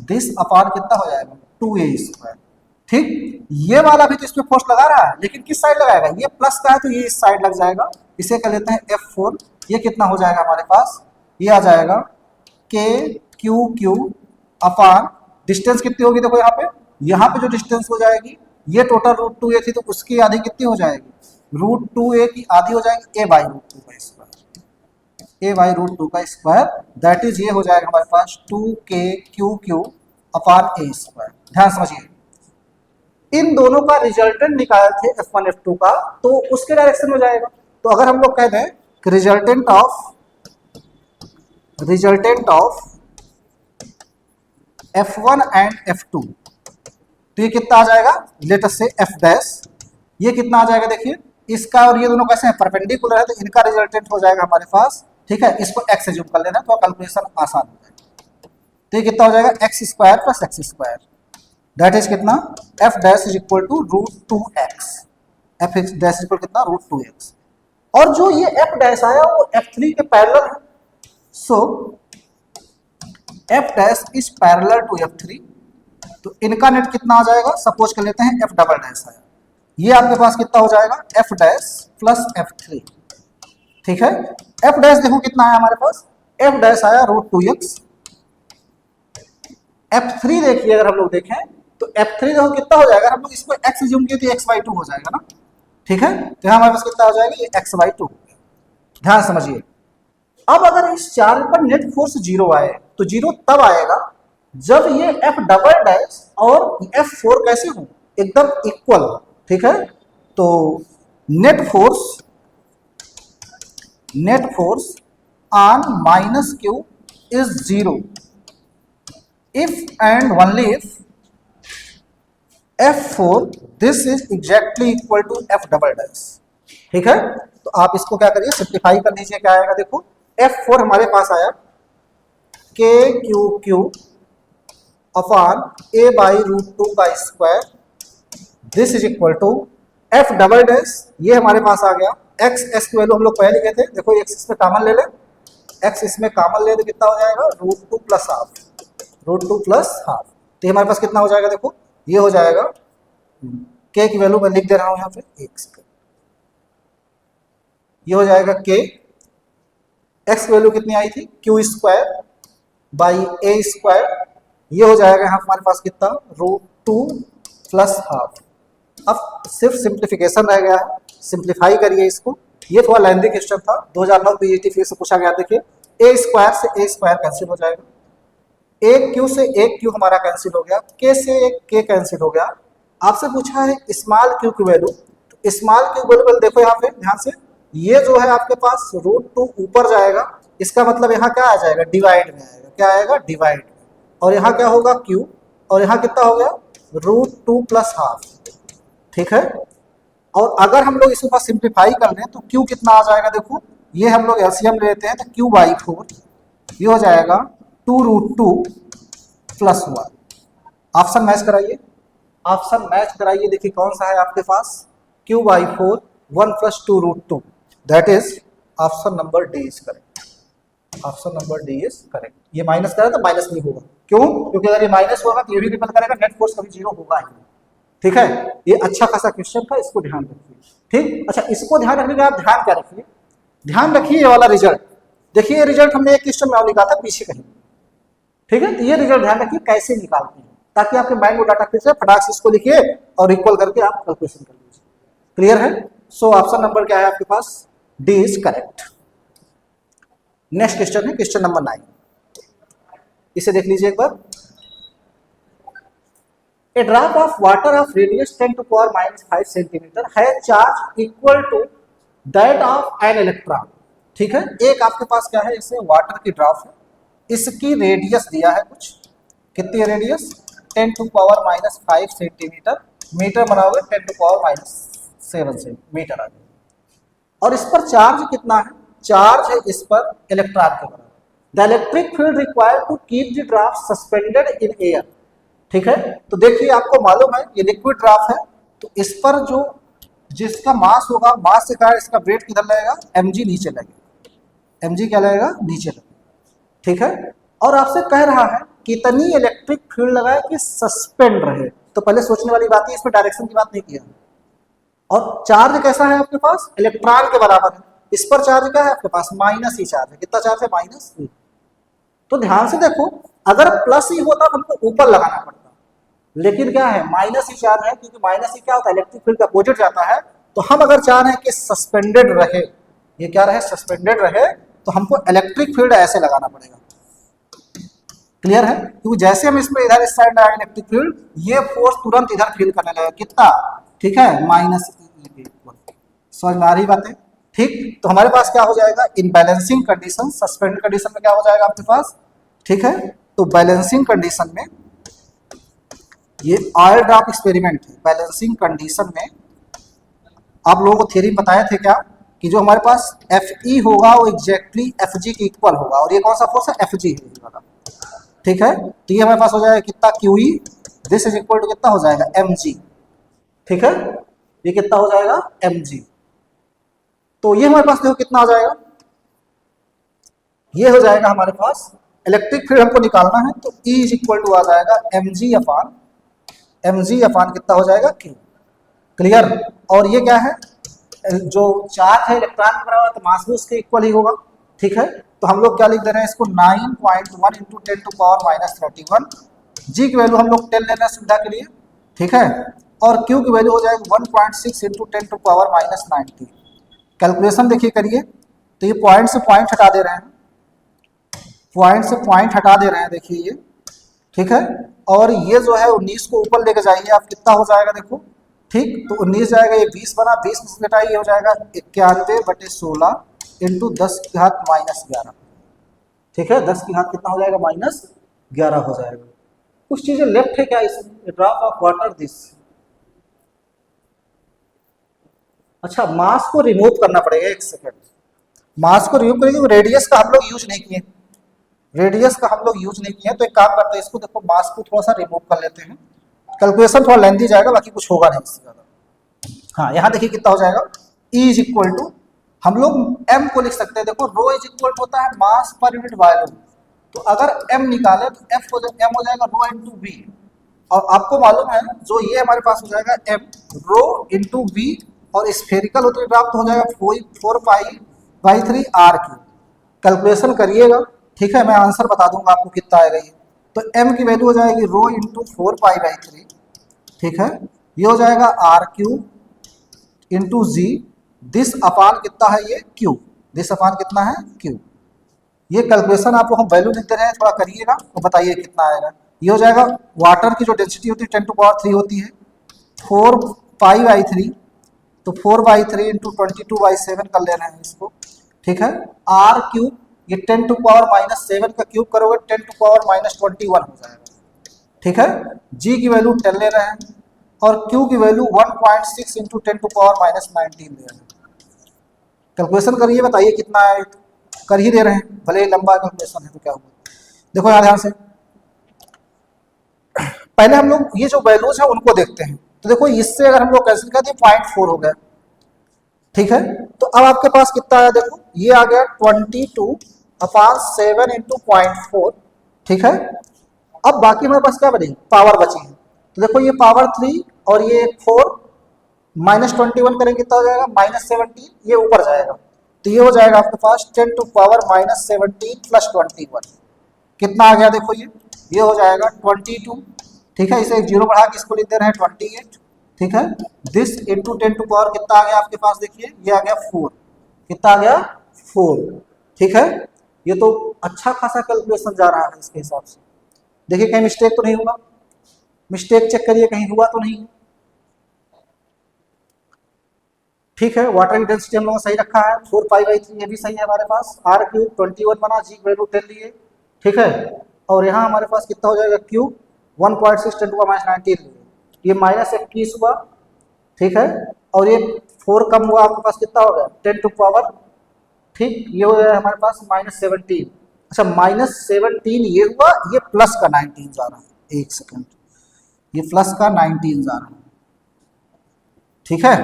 दिस अपान कितना हो जाएगा 2A², ठीक। ये वाला भी तो इसमें फोर्स लगा रहा है, लेकिन किस साइड लगाएगा, ये प्लस का है तो ये इस साइड लग जाएगा, इसे कह लेते हैं F4। ये कितना हो जाएगा हमारे पास, ये आ जाएगा KQQ अपान डिस्टेंस कितनी होगी, देखो यहाँ पे जो डिस्टेंस हो जाएगी, ये टोटल √2a थी तो उसकी आधी कितनी हो जाएगी, √2a की आधी हो जाएगी a बाई √2 का स्क्वायर, a बाई √2 का स्क्वायर, दैट इज ये हो जाएगा हमारे पास 2KQQ अपान A²। ध्यान समझिए, इन दोनों का रिजल्टेंट निकाले थे F1 F2 का, तो उसके डायरेक्शन में जाएगा। तो अगर हम लोग कह दें कि resultant of F1 and F2, तो ये कितना आ जाएगा, लेट अस से F', ये कितना आ जाएगा, देखिए इसका और ये दोनों कैसे हैं परपेंडिकुलर है, तो इनका रिजल्टेंट हो जाएगा हमारे पास, ठीक है, इसको x से जूम कर लेना तो कैलकुलेशन आसान हो जाएगा। तो ये कितना हो जाएगा x² plus x², that is कितना F' is equal to √2x, F' equal कितना √2x, और जो ये F' आया वो F3 के पैरेलल है, so F' is parallel to F3, तो इनका नेट कितना आ जाएगा, सपोज कर लेते हैं F'' आया, ये आपके पास कितना हो जाएगा F dash plus F three. ठीक है, एफ डैश देखो कितना आया हमारे पास, एफ डैश आया √2x। एफ थ्री देखिए अगर हम लोग देखें तो एफ थ्री देखो कितना हो जाएगा, हम लोग इसको एक्स एज्यूम किए तो x/2 हो जाएगा ना। ठीक है, तो यहाँ हमारे पास कितना हो जाएगा, ये x/2। ध्यान समझिए, अब अगर इस चार्ज पर नेट फोर्स जीरो आए तो जीरो तब आएगा जब ये एफ डबल डैश और F4 कैसे हो, एकदम इक्वल। ठीक है, तो net force on -q is zero if and only if F4 this is exactly equal to F double dash. ठीक है, तो आप इसको क्या करिए, सिंप्लीफाई कर लीजिए, क्या आएगा देखो, F4 हमारे पास आया KQQ अपॉन a/√2 का square, this is equal to F double dash, ये हमारे पास आ गया x की वैल्यू हम लोग पहले लिखे थे, देखो x इसमें कॉमन ले ले, x इसमें कॉमन ले तो कितना हो जाएगा √2 प्लस हाफ। तो हमारे पास कितना हो जाएगा देखो, ये हो जाएगा k की वैल्यू मैं लिख दे रहा हूं यहाँ पे, ये हो जाएगा k, x की वैल्यू कितनी आई थी q² बाई a स्क्वायर, ये हो जाएगा यहाँ हमारे पास कितना √2 प्लस हाफ। अब सिर्फ सिंप्लीफिकेशन रह गया है, सिंप्लीफाई करिए इसको, ये थोड़ा लेंथी क्वेश्चन था, 2009 पीजीटी फिर से पूछा गया। देखिए a स्क्वायर से a स्क्वायर कैंसिल हो जाएगा, एक क्यू से एक क्यू हमारा कैंसिल हो गया, k से एक k कैंसिल हो गया। आपसे पूछा है स्मॉल क्यू की वैल्यू, तो स्मॉल क्यू वैल्यू देखो यहाँ पे ध्यान से, ये जो है आपके पास √2 ऊपर जाएगा, इसका मतलब यहाँ क्या आ जाएगा डिवाइड में आएगा, क्या आएगा डिवाइड, और यहाँ क्या होगा क्यू, और यहाँ कितना हो गया √2 प्लस हाफ। ठीक है, और अगर हम लोग इसके पास सिंप्लीफाई कर लें तो क्यू कितना आ जाएगा देखो, ये हम लोग एलसीएम लेते हैं तो q/4, ये हो जाएगा 2√2 प्लस 1। ऑप्शन मैच कराइए, ऑप्शन मैच कराइए, देखिए कौन सा है आपके पास, q/4 1 + 2√2, that is option number D is correct. Option number D is correct. ये माइनस करा तो माइनस नहीं होगा, क्यों, क्योंकि अगर ये माइनस होगा तो ये भी डिपेंड करेगा, नेट फोर्स कभी जीरो होगा ही। ठीक है, ये अच्छा खासा क्वेश्चन था, इसको ध्यान रखिए। ठीक, अच्छा इसको ध्यान रखने का आप ध्यान क्या रखिए, ध्यान रखिए ये वाला रिजल्ट, देखिए ये रिजल्ट हमने एक क्वेश्चन में लिखा था पीछे कहीं। ठीक है, तो ये रिजल्ट ध्यान रखिए कैसे निकालते हैं, ताकि आपके माइंड में डाटा फिर से फटाक से इसको लिखिए और इक्वल करके आप कैलकुलेशन कर लीजिए। क्लियर है, सो ऑप्शन नंबर क्या है आपके पास, D is correct. Next question है क्वेश्चन नंबर 9, इसे देख लीजिए एक बार। A drop of water of radius 10 to power -5 centimeter has charge equal to that of an electron। ठीक है, एक आपके पास क्या है, इसे वाटर की ड्रॉप है, इसकी रेडियस दिया है कुछ, कितनी है radius 10 to power -5 centimetre, metre बनाओगे 10 to power -7 सेंटीमीटर आ गया, और इस पर चार्ज कितना है, चार्ज है इस पर इलेक्ट्रॉन के बराबर। The electric field required to keep the drop suspended in air. ठीक है, तो देखिए आपको मालूम है ये लिक्विड ड्रॉप है, तो इस पर जो जिसका मास होगा, मास से कारण इसका वेट किधर लगेगा, mg नीचे लगेगा, mg क्या लगेगा नीचे लगेगा। ठीक है, और आपसे कह रहा है कितनी इलेक्ट्रिक फील्ड लगाए कि सस्पेंड रहे, तो पहले सोचने वाली बात है, इसमें डायरेक्शन की बात नहीं किया। और चार्ज कैसा है आपके पास, इलेक्ट्रॉन के बराबर है, इस पर चार्ज क्या है आपके पास माइनस ही चार्ज है, कितना चार्ज है -e। तो ध्यान से देखो, अगर प्लस ही होता तो हमको ऊपर लगाना पड़ता, लेकिन क्या है माइनस ही चार्ज है, क्योंकि माइनस ही क्या होता है इलेक्ट्रिक फील्ड का अपोजिट जाता है। तो हम अगर चाह रहे हैं कि सस्पेंडेड रहे, ये क्या रहे सस्पेंडेड रहे, तो हमको इलेक्ट्रिक फील्ड ऐसे लगाना पड़ेगा। क्लियर है, क्योंकि जैसे हम इसमें इधर इस साइड लगाए इलेक्ट्रिक फील्ड, ये फोर्स तुरंत इधर फील करने लगेगा, कितना, ठीक है -e। समझ में आ रही बात है। ठीक, तो हमारे पास क्या हो जाएगा, in balancing condition, suspended condition में क्या हो जाएगा आपके पास। ठीक है, तो बैलेंसिंग कंडीशन में, ये ऑयल ड्रॉप एक्सपेरिमेंट है, बैलेंसिंग कंडीशन में आप लोगों को थ्योरी बताए थे क्या, कि जो हमारे पास Fe होगा वो एग्जैक्टली Fg के इक्वल होगा, और ये कौन सा फोर्स है Fg है वाला। ठीक है, तो ये हमारे पास हो जाएगा कितना QE, this is equal to कितना हो जाएगा mg। ठीक है, ये कितना हो जाएगा mg, तो ये हमारे पास देखो कितना हो जाएगा, ये हो जाएगा हमारे पास इलेक्ट्रिक फील्ड हमको निकालना है, तो E इज इक्वल टू आ जाएगा mg अपान कितना हो जाएगा Q। क्लियर। और ये क्या है, जो चार्ज है इलेक्ट्रॉन के बराबर, तो मास भी उसके इक्वल ही होगा। ठीक है, तो हम लोग क्या लिख दे रहे हैं इसको, 9.1 इंटू 10⁻31। जी की वैल्यू हम लोग 10 ले रहे हैं सुविधा के लिए। ठीक है, और क्यू की वैल्यू हो जाएगी 1.6 इंटू 10⁻90। कैलकुलेशन देखिए करिए, तो ये पॉइंट से पॉइंट हटा दे रहे हैं, पॉइंट से पॉइंट हटा दे रहे हैं, देखिए ये। ठीक है, और ये जो है 19 को ऊपर लेके जाइए आप, कितना हो जाएगा देखो। ठीक, तो 19 जाएगा, ये 20 बना, 20 में से घटाइए, हो जाएगा 91/16 इंटू 10 की घात -11। ठीक है, 10 की घात कितना हो जाएगा, -11 हो जाएगा। कुछ चीजें लेफ्ट है क्या इसमें, ड्रॉप ऑफ वाटर दिस। अच्छा, मास को रिमूव करना पड़ेगा, एक सेकेंड। मास को रिमूव करेंगे, रेडियस का हम लोग यूज नहीं किए, रेडियस का हम लोग यूज नहीं किए, तो एक काम करते हैं, इसको देखो मास को थोड़ा सा रिमूव कर लेते हैं। कैलकुलेशन थोड़ा लेंथी जाएगा, बाकी कुछ होगा नहीं इससे ज्यादा। हाँ, यहाँ देखिए कितना हो जाएगा, E इज इक्वल टू, हम लोग M को लिख सकते हैं, देखो रो इज इक्वल टू होता है मास पर यूनिट वॉल्यूम, तो अगर M निकाले तो M हो जाएगा रो इंटू वी। और आपको मालूम है जो ये हमारे पास हो जाएगा M रो इंटू वी, और स्फेरिकल होते प्राप्त हो जाएगा 4π/3 r3। कैलकुलेशन करिएगा, ठीक है, मैं आंसर बता दूंगा आपको कितना आएगा ये। तो M की वैल्यू हो जाएगी रो इंटू 4π/3। ठीक है, ये हो जाएगा r³ इंटू जी, दिस अपान कितना है ये Q, दिस अपान कितना है Q। ये कैलकुलेशन आपको हम वैल्यू लिखते रहे, थोड़ा करिएगा तो बताइए कितना आएगा। ये हो जाएगा, वाटर की जो डेंसिटी होती है 10⁻³ होती है, 4π/3, तो 4/3 इंटू 22/7 कर ले रहे हैं इसको। ठीक है, r³ ये 10⁻⁻7 का क्यूब करोगे 10⁻⁻21 हो जाएगा। ठीक है, g की वैल्यू 10 ले रहे हैं, और q की वैल्यू 1.6 इंटू 10⁻⁻19 ले रहे हैं। कैलकुलेशन करिए, बताइए कितना है, कर ही दे रहे हैं, भले ही लंबा कैलकुलेशन है तो क्या हुआ। देखो यहाँ ध्यान से, पहले हम लोग ये जो वैल्यूज है उनको देखते हैं, तो देखो इससे अगर हम लोग कैंसिल कर दिए 0.4 हो गया। ठीक है, तो अब आपके पास कितना आया, देखो ये आ गया 22/7 इंटू 0.4। ठीक है, अब बाकी हमारे पास क्या बनेगी, पावर बची है, तो देखो ये पावर 3 और ये 4 -21 करेंगे कितना हो जाएगा, -17, ये ऊपर जाएगा, तो ये हो जाएगा आपके पास 10⁻⁻17 + 21। कितना आ गया देखो, ये हो जाएगा 22। ठीक है, इसे एक जीरो बढ़ा के इसको लिख दे रहे हैं 28। ठीक है, दिस इंटू 10 टू पावर कितना आ गया आपके पास, देखिए ये आ गया 4। कितना आ गया, 4। ठीक है, ये तो अच्छा खासा कैलकुलेशन जा रहा है इसके हिसाब से। देखिए कहीं मिस्टेक तो नहीं हुआ, मिस्टेक चेक करिए कहीं हुआ तो नहीं। ठीक है, वाटर की डेंसिटी हम लोगों ने सही रखा है, 4π/3 ये भी सही है हमारे पास, r³ 21 बना, जी वैल्यू 10 लिए। ठीक है, और यहाँ हमारे पास कितना हो जाएगा, Q 1.6 10⁻⁻19 लिए, ये -21 हुआ। ठीक है, और ये 4 कम हुआ, आपके पास कितना हो गया 10 टू पावर। ठीक, ये हो गया हमारे पास -17। अच्छा, -17 ये हुआ, ये प्लस का 19 जा रहा है, एक सेकंड, ये प्लस का 19 जा रहा है। ठीक है,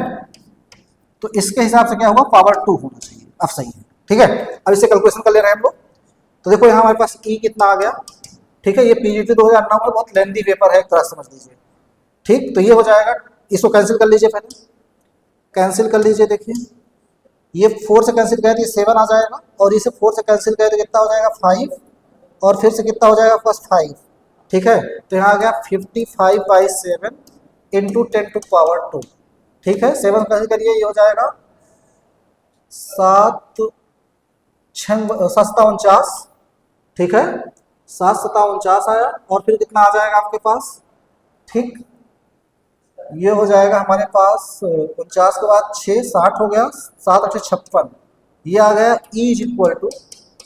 तो इसके हिसाब से क्या हुआ, पावर 2 होना चाहिए, अब सही है। ठीक है, अब इसे कैलकुलेशन कर ले रहे हैं हम लोग, तो देखो यहाँ हमारे पास E कितना आ गया। ठीक है, ये PGT 2009 में बहुत लेंथी पेपर है, एक तरह समझ लीजिए। ठीक, तो ये हो जाएगा, इसको कैंसिल कर लीजिए, पहले कैंसिल कर लीजिए। देखिए ये 4 से कैंसिल करें तो ये 7 आ जाएगा, और इसे 4 से कैंसिल करें तो कितना हो जाएगा 5, और फिर से कितना हो जाएगा प्लस 5। ठीक है, तो यहाँ आ गया 55/7 इंटू 10 टू पावर 2। ठीक है, 7 कैंसिल करिए, ये हो जाएगा 7 7 49। ठीक है, 7 7 49 आया, और फिर कितना आ जाएगा आपके पास। ठीक, ये हो जाएगा हमारे पास 49 के बाद 6 60 हो गया, 7 8 56, ये आ गया E is equal to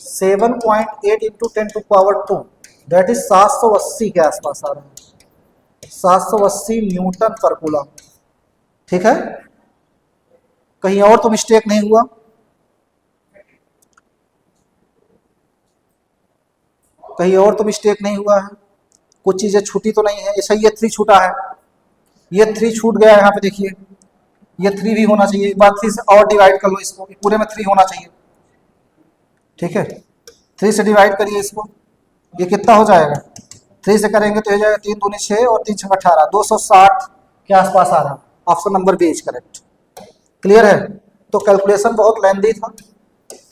7.8 into 10 to power 2, that is 780 के आसपास आ रहा है, 780 न्यूटन पर कूलम। ठीक है, कहीं और तो मिस्टेक नहीं हुआ, कहीं और तो मिस्टेक नहीं हुआ है, कुछ चीजें छूटी तो नहीं है। ऐसा ये 3 छूटा है, ये 3 छूट गया, यहाँ पे देखिए ये 3 भी होना चाहिए, एक बार 3 से और डिवाइड कर लो इसको, पूरे में 3 होना चाहिए। ठीक है, 3 से डिवाइड करिए इसको, ये कितना हो जाएगा, 3 से करेंगे तो हो जाएगा 3 दूनी 6 और 3 6 18, 260 के आसपास आ रहा। Option number B is correct. Clear है? तो कैलकुलेशन बहुत लेंदी था,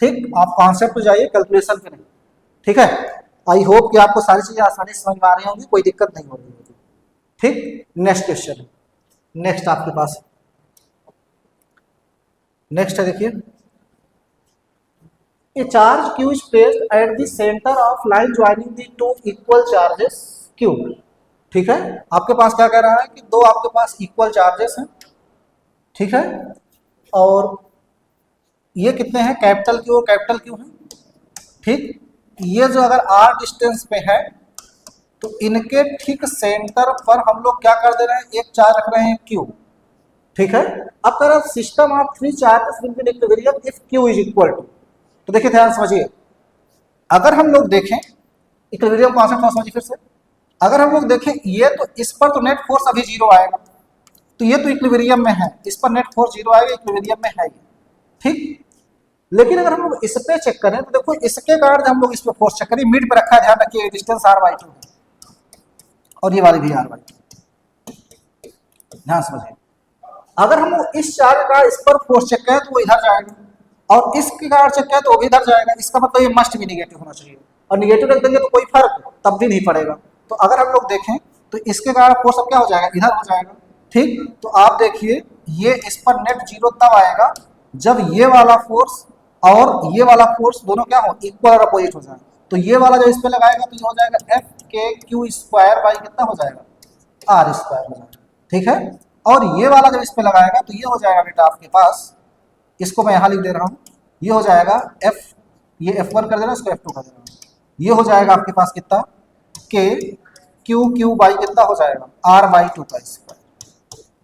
ठीक, आप कॉन्सेप्ट पे जाइए, कैलकुलेशन पे नहीं। ठीक है, आई होप कि आपको सारी चीजें आसानी से समझ में आ रही होंगी, कोई दिक्कत नहीं हो रही होगी। ठीक, नेक्स्ट क्वेश्चन, नेक्स्ट आपके पास, नेक्स्ट है देखिए, ए charge q is placed at the center of line joining the two equal charges q। ठीक है, आपके पास क्या कह रहा है कि दो आपके पास इक्वल चार्जेस हैं, ठीक है, और ये कितने हैं, कैपिटल क्यू और कैपिटल क्यू है। ठीक, ये जो अगर r डिस्टेंस पे है तो इनके ठीक सेंटर पर हम लोग क्या कर दे रहे हैं, एक चार्ज रख रहे हैं q। ठीक है, अब कह रहा है system of three charges will be in equilibrium if q is equal to. तो देखिए ध्यान समझिए, अगर हम लोग देखें इक्विलिब्रियम कॉन्सेप्ट समझिए फिर से, अगर हम लोग देखें ये तो इस पर तो नेट फोर्स अभी जीरो आएगा, तो ये तो इक्विलिब्रियम में है, इस पर नेट फोर्स जीरो आएगा, इक्विलिब्रियम में है ये। ठीक, लेकिन अगर हम लोग इस पे चेक करें तो देखो इसके कारण हम लोग इस पे फोर्स चेक करें, मिड पे रखा है, ध्यान रखिए डिस्टेंस r/2 है और ये वाली भी r/2, ध्यान समझिए। अगर हम इस चार्ज का इस पर फोर्स चेक करें तो वो इधर जाएगा, और इसके कारण चेक करें तो वो भी इधर जाएगा, इसका मतलब ये मस्ट भी निगेटिव होना चाहिए, और निगेटिव रख देंगे तो कोई फर्क तब भी नहीं पड़ेगा। तो अगर हम लोग देखें तो इसके कारण फोर्स अब क्या हो जाएगा, इधर हो जाएगा। ठीक, तो आप देखिए ये इस पर नेट जीरो तब आएगा जब ये वाला फोर्स और ये वाला फोर्स दोनों क्या हो, इक्वल और अपोजिट हो जाए। तो ये वाला जो इस पे लगाएगा तो ये हो जाएगा F(k)q² बाई कितना हो जाएगा, r² हो जाएगा। ठीक है, और ये वाला जब इस पे लगाएगा तो ये हो जाएगा बेटा आपके पास, इसको मैं यहाँ लिख दे रहा हूँ, ये हो जाएगा F, ये F1 कर देना, इसको F2 कर देना, ये हो जाएगा आपके पास कितना, K(q) बाई कितना हो जाएगा, r/2 का स्क्वायर।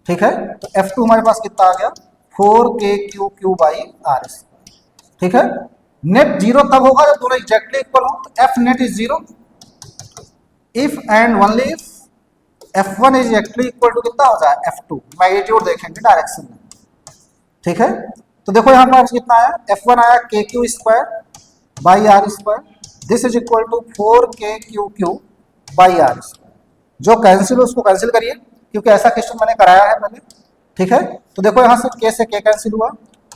ठीक है, तो F2 हमारे पास कितना आ गया, 4K(q) बाई r²। ठीक है, नेट जीरो तब होगा जब दोनों एग्जैक्टली इक्वल हो, तो F net is zero if and only if F1 is actually equal to कितना हो जाए, F2। मैग्नीट्यूड देखेंगे डायरेक्शन में। ठीक है, तो देखो यहाँ पर कितना आया, F1 आया KQ² by r², this is equal to 4KQQ by r²। जो कैंसिल उसको कैंसिल करिए, क्योंकि ऐसा क्वेश्चन मैंने कराया है पहले। ठीक है, तो देखो यहाँ से K से K कैंसिल हुआ,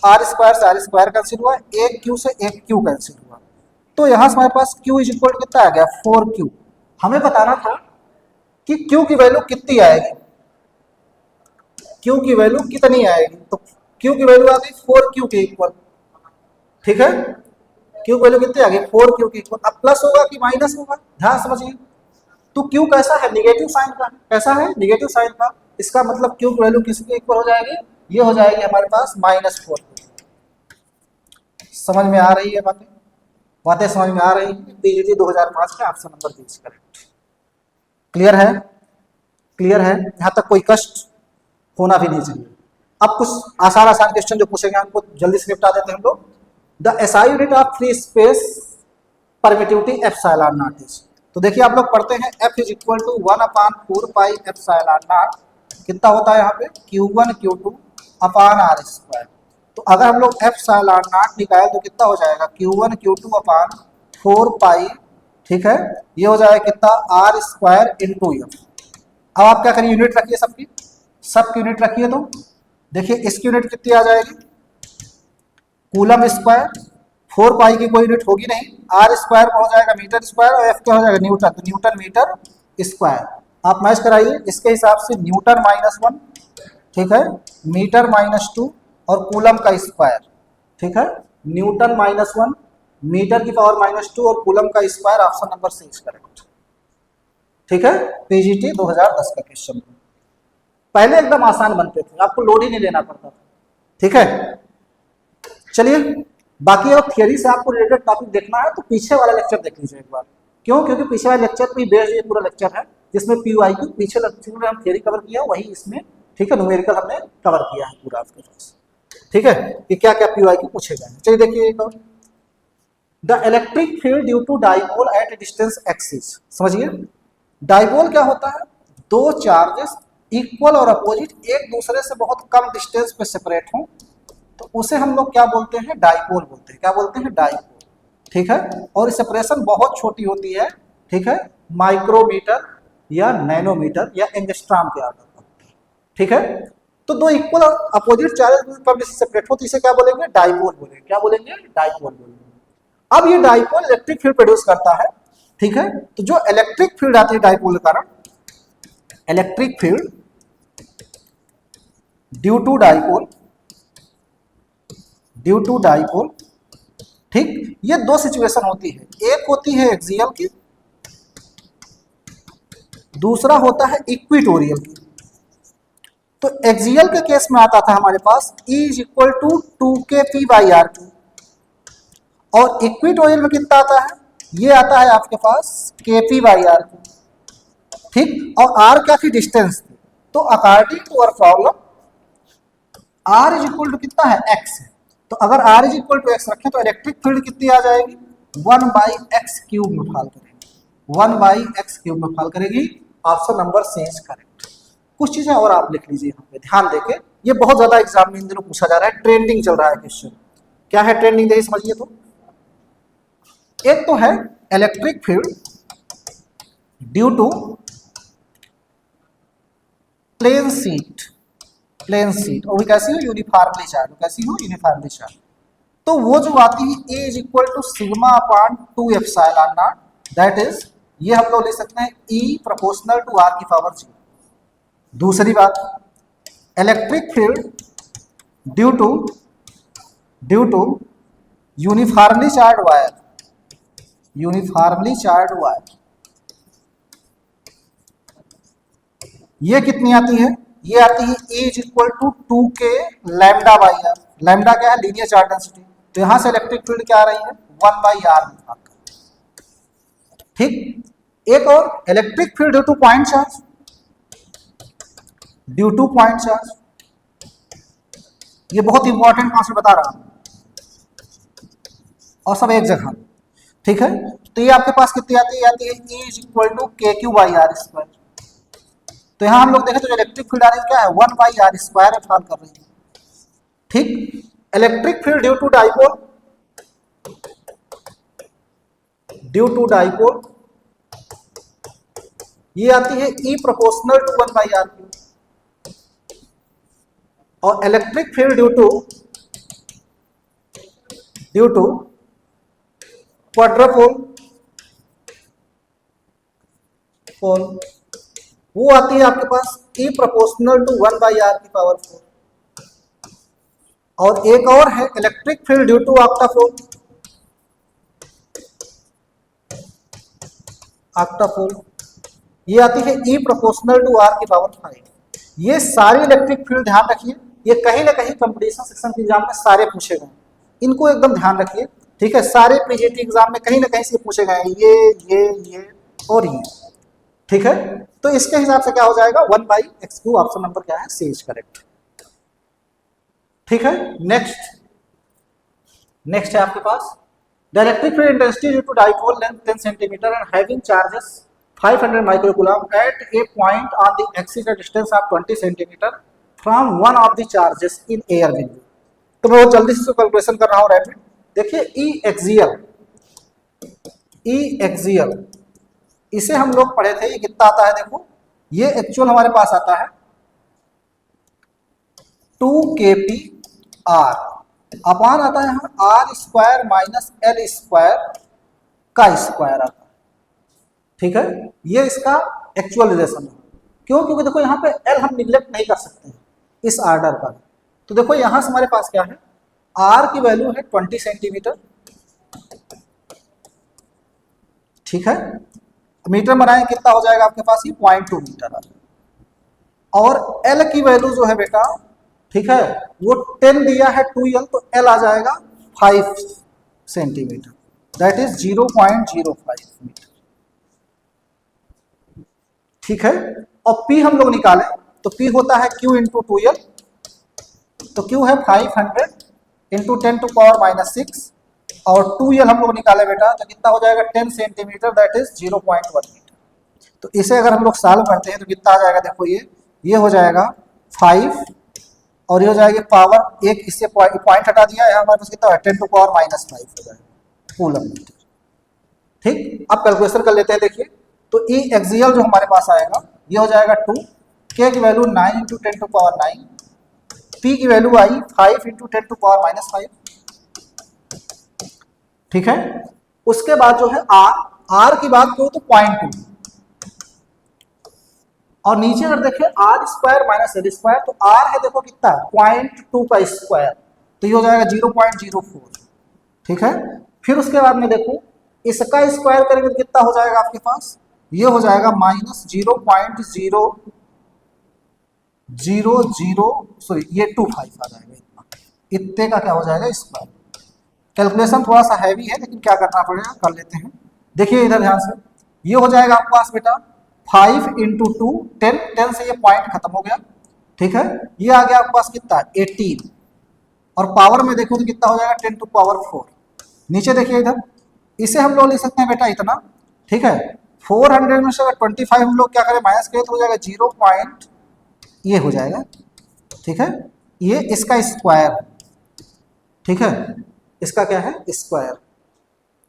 r² से r² कैंसिल हुआ, एक Q से एक Q कैंसिल हुआ, तो यहाँ से हमारे पास Q इज इक्वल कितना आ गया, 4Q। हमें बताना था कि Q की वैल्यू कितनी आएगी, Q की वैल्यू कितनी आएगी, तो Q की वैल्यू आ गई 4Q के इक्वल। ठीक है, Q की वैल्यू कितनी आ गई, 4Q के इक्वल। अब प्लस होगा कि माइनस होगा, ध्यान समझिए। तो Q कैसा है, निगेटिव साइन का, कैसा है, निगेटिव साइन का, इसका मतलब Q की वैल्यू किसके इक्वल हो जाएगी, ये हो जाएगी हमारे पास -4। समझ में आ रही है बातें, बातें समझ में आ रही है। पीजीटी 2005 का ऑप्शन नंबर 20 करेक्ट। क्लियर है, क्लियर है, यहाँ तक कोई कष्ट होना भी नहीं चाहिए। अब कुछ आसान आसान क्वेश्चन जो पूछेंगे हमको जल्दी से निपटा देते हैं हम लोग। The SI unit of free space permittivity epsilon naught is. तो देखिए आप लोग पढ़ते हैं F is equal to 1/4 pi epsilon naught, कितना होता है यहाँ पे, Q1 Q2 अपान r²। तो अगर हम लोग एप्सिलॉन नॉट निकाले तो कितना हो जाएगा, Q1 Q2 अपान 4 पाई। ठीक है, ये हो जाएगा कितना, r² इंटू f। अब आप क्या करिए, यूनिट रखिए सबकी, सबकी यूनिट रखिए। तो देखिए इसकी यूनिट कितनी आ जाएगी, कूलम स्क्वायर, 4 पाई की कोई यूनिट होगी नहीं, r² हो जाएगा मीटर स्क्वायर और f क्या हो जाएगा, न्यूटन, तो न्यूटन मीटर स्क्वायर। आप मैच कराइए, इसके हिसाब से न्यूटन -1, ठीक है, मीटर -2 और कूलम का स्क्वायर। ठीक है, न्यूटन -1, मीटर की पावर -2 और कूलम का स्क्वायर, ऑप्शन नंबर 6 करेक्ट। ठीक है, पीजीटी 2010 का क्वेश्चन। पहले एकदम आसान बनते थे, आपको लोड ही नहीं लेना पड़ता था। ठीक है, चलिए बाकी अगर थियरी से आपको रिलेटेड टॉपिक देखना है तो पीछे वाला लेक्चर देख लीजिए एक बार। क्यों, क्योंकि पीछे वाले लेक्चर पे बेस्ड ये पूरा लेक्चर है, जिसमें PYQ पीछे लेक्चर में हम थियरी कवर किया वही इसमें, ठीक है, न्यूमेरिकल हमने कवर किया है पूरा आपके पास। ठीक है, कि क्या क्या PYQ पूछे गए। चलिए देखिए एक और, the electric field due to dipole at distance axis. समझिए डाइपोल क्या होता है, दो चार्जेस इक्वल और अपोजिट एक दूसरे से बहुत कम डिस्टेंस पे सेपरेट हों तो उसे हम लोग क्या बोलते हैं, डाइपोल बोलते हैं। क्या बोलते हैं, डाइपोल। ठीक है, और सेपरेशन बहुत छोटी होती है। ठीक है, माइक्रोमीटर या नैनोमीटर या एंगस्ट्रॉम के आधार पर। ठीक है, तो तो दो इक्वल अपोजिट चार्जेस कब सेपरेट हो तो इसे क्या बोलेंगे, डाइपोल बोलेंगे। क्या बोलेंगे, डाइपोल बोलेंगे। अब ये डाइपोल इलेक्ट्रिक फील्ड प्रोड्यूस करता है, ठीक है। तो जो इलेक्ट्रिक फील्ड आती है डाइपोल के कारण, electric field due to dipole, due to dipole, ठीक। ये दो सिचुएशन होती है, एक होती है एक्सियल की, दूसरा होता है इक्विटोरियल की। तो एक्सियल के केस में आता था हमारे पास E is equal to 2kp/r2, और इक्विटोरियल में कितना आता है, ये आता है आपके पास kp/r2, ठीक। और r क्या थी, डिस्टेंस थी। तो according to our problem r is equal to कितना है, x है। तो अगर r is equal to x रखें तो इलेक्ट्रिक फील्ड कितनी आ जाएगी, 1/x³ में फॉल करेगी, 1/x³ में फॉल करेगी। Option number C is correct. कुछ चीजें और आप लिख लीजिए यहाँ पे ध्यान देके, ये बहुत ज्यादा एग्जाम में इन दिनों पूछा जा रहा है, ट्रेंडिंग चल रहा है क्वेश्चन। क्या है ट्रेंडिंग, देखिए समझिए। तो एक तो है electric field due to plane sheet, plane sheet, और वो कैसी हो, यूनिफॉर्मली चार्ज, कैसी हो, यूनिफॉर्मली चार्ज। तो वो जो आती है A is equal to sigma upon 2 epsilon naught, that is, ये हम लोग लिख सकते हैं E प्रोपोर्शनल टू r की पावर 0। दूसरी बात, electric field due to uniformly charge wire, uniformly charge wire, ये कितनी आती है, ये आती है E is equal to 2k λ/r। Lambda क्या है, लीनियर चार्ज डेंसिटी। तो यहां से इलेक्ट्रिक फील्ड क्या आ रही है, 1/r, ठीक। एक और electric field due two point charge, due two point charge, ये बहुत इंपॉर्टेंट कॉन्सेप्ट बता रहा हूं, और सब एक जगह, ठीक है। तो ये आपके पास कितनी आती है, आती है E is equal to kq/r²। तो यहां हम लोग देखें तो जो इलेक्ट्रिक फील्ड आ रही है क्या है, 1/r² में फॉल कर रही है, ठीक। Electric field due to dipole, due to dipole, ये आती है E प्रोपोर्शनल टू 1/r²। और electric field due to quadrupole pole, वो आती है आपके पास E प्रोपोर्शनल टू 1/r की पावर 4। और एक और है इलेक्ट्रिक फील्ड ड्यू टू ऑक्टापोल, ऑक्टापोल, ये आती है E प्रोपोर्शनल टू r की पावर 5। ये सारी इलेक्ट्रिक फील्ड ध्यान रखिए, ये कहीं ना कहीं कंपटीशन सेक्शन के एग्जाम में सारे पूछे गए, इनको एकदम ध्यान रखिए, ठीक है। सारे पीजीटी एग्जाम में कहीं ना कहीं से पूछे गए, ये और ये, ठीक है। तो इसके हिसाब से क्या हो जाएगा, 1/x³। ऑप्शन नंबर क्या है, सी इज करेक्ट, ठीक है। नेक्स्ट है आपके पास the electric field intensity due to dipole length 10 centimetre and having charges 500 microcoulomb at a point on the axis at distance of 20 centimetre from one of the charges in air value. तो मैं बहुत जल्दी से कैलकुलेशन कर रहा हूँ रैपिड। देखिए ई एक्सियल, इसे हम लोग पढ़े थे, ये कितना आता है, देखो ये एक्चुअल हमारे पास आता है 2kp/r, अपान आता है यहाँ r² माइनस l² का स्क्वायर आता है, ठीक है। ये इसका एक्चुअल रिलेशन है। क्यों, क्योंकि देखो यहाँ पे l हम निग्लेक्ट नहीं कर सकते हैं इस आर्डर पर। तो देखो यहाँ से हमारे पास क्या है, r की वैल्यू है 20 सेंटीमीटर, ठीक है। मीटर बनाए कितना हो जाएगा आपके पास, ये 0.2 मीटर। और l की वैल्यू जो है बेटा, ठीक है, वो 10 दिया है 2l, तो l आ जाएगा 5 सेंटीमीटर, दैट इज 0.05 मीटर, ठीक है। और p हम लोग निकालें तो p होता है q इंटू 2l, तो q है 500 इंटू 10⁻⁻⁶, और 2l हम लोग निकाले बेटा तो कितना हो जाएगा 10 सेंटीमीटर, दैट इज 0.1 मीटर। तो इसे अगर हम लोग सॉल्व करते हैं तो कितना आ जाएगा, देखो ये हो जाएगा 5, और ये हो जाएगी पावर एक, इससे पॉइंट हटा दिया, यहाँ हमारे पास कितना है 10⁻⁻⁵ हो जाएगा कूलम मीटर, ठीक। अब कैलकुलेशन कर लेते हैं। देखिए तो ई एक्सियल जो हमारे पास आएगा ये हो जाएगा 2, के की वैल्यू 9 इंटू 10⁻⁹, P की वैल्यू आई 5 इंटू 10⁻⁻5, ठीक है। उसके बाद जो है R की बात करो तो 0.2, और नीचे अगर देखें R square minus L square, तो R है देखो कितना 0.2 का स्क्वायर, तो ये हो जाएगा 0.04, ठीक है। फिर उसके बाद में देखो इसका स्क्वायर करेंगे तो कितना हो जाएगा आपके पास, ये हो जाएगा -0.0000, सॉरी ये 25 आ जाएगा, इतने का क्या हो जाएगा स्क्वायर। कैलकुलेशन थोड़ा सा हैवी है लेकिन क्या करना पड़ेगा, कर लेते हैं। देखिए इधर ध्यान से, ये हो जाएगा आपके पास बेटा 5 इंटू 2 10, 10 से ये पॉइंट खत्म हो गया, ठीक है। ये आ गया आपके पास कितना 18, और पावर में देखो तो कितना हो जाएगा 10⁴। नीचे देखिए इधर, इसे हम लोग लिख सकते हैं बेटा इतना, ठीक है। 400 में से अगर 25 हम लोग क्या करें माइनस करें तो हो जाएगा 0 पॉइंट, ये हो जाएगा, ठीक है। ये इसका स्क्वायर, ठीक है, इसका क्या है स्क्वायर,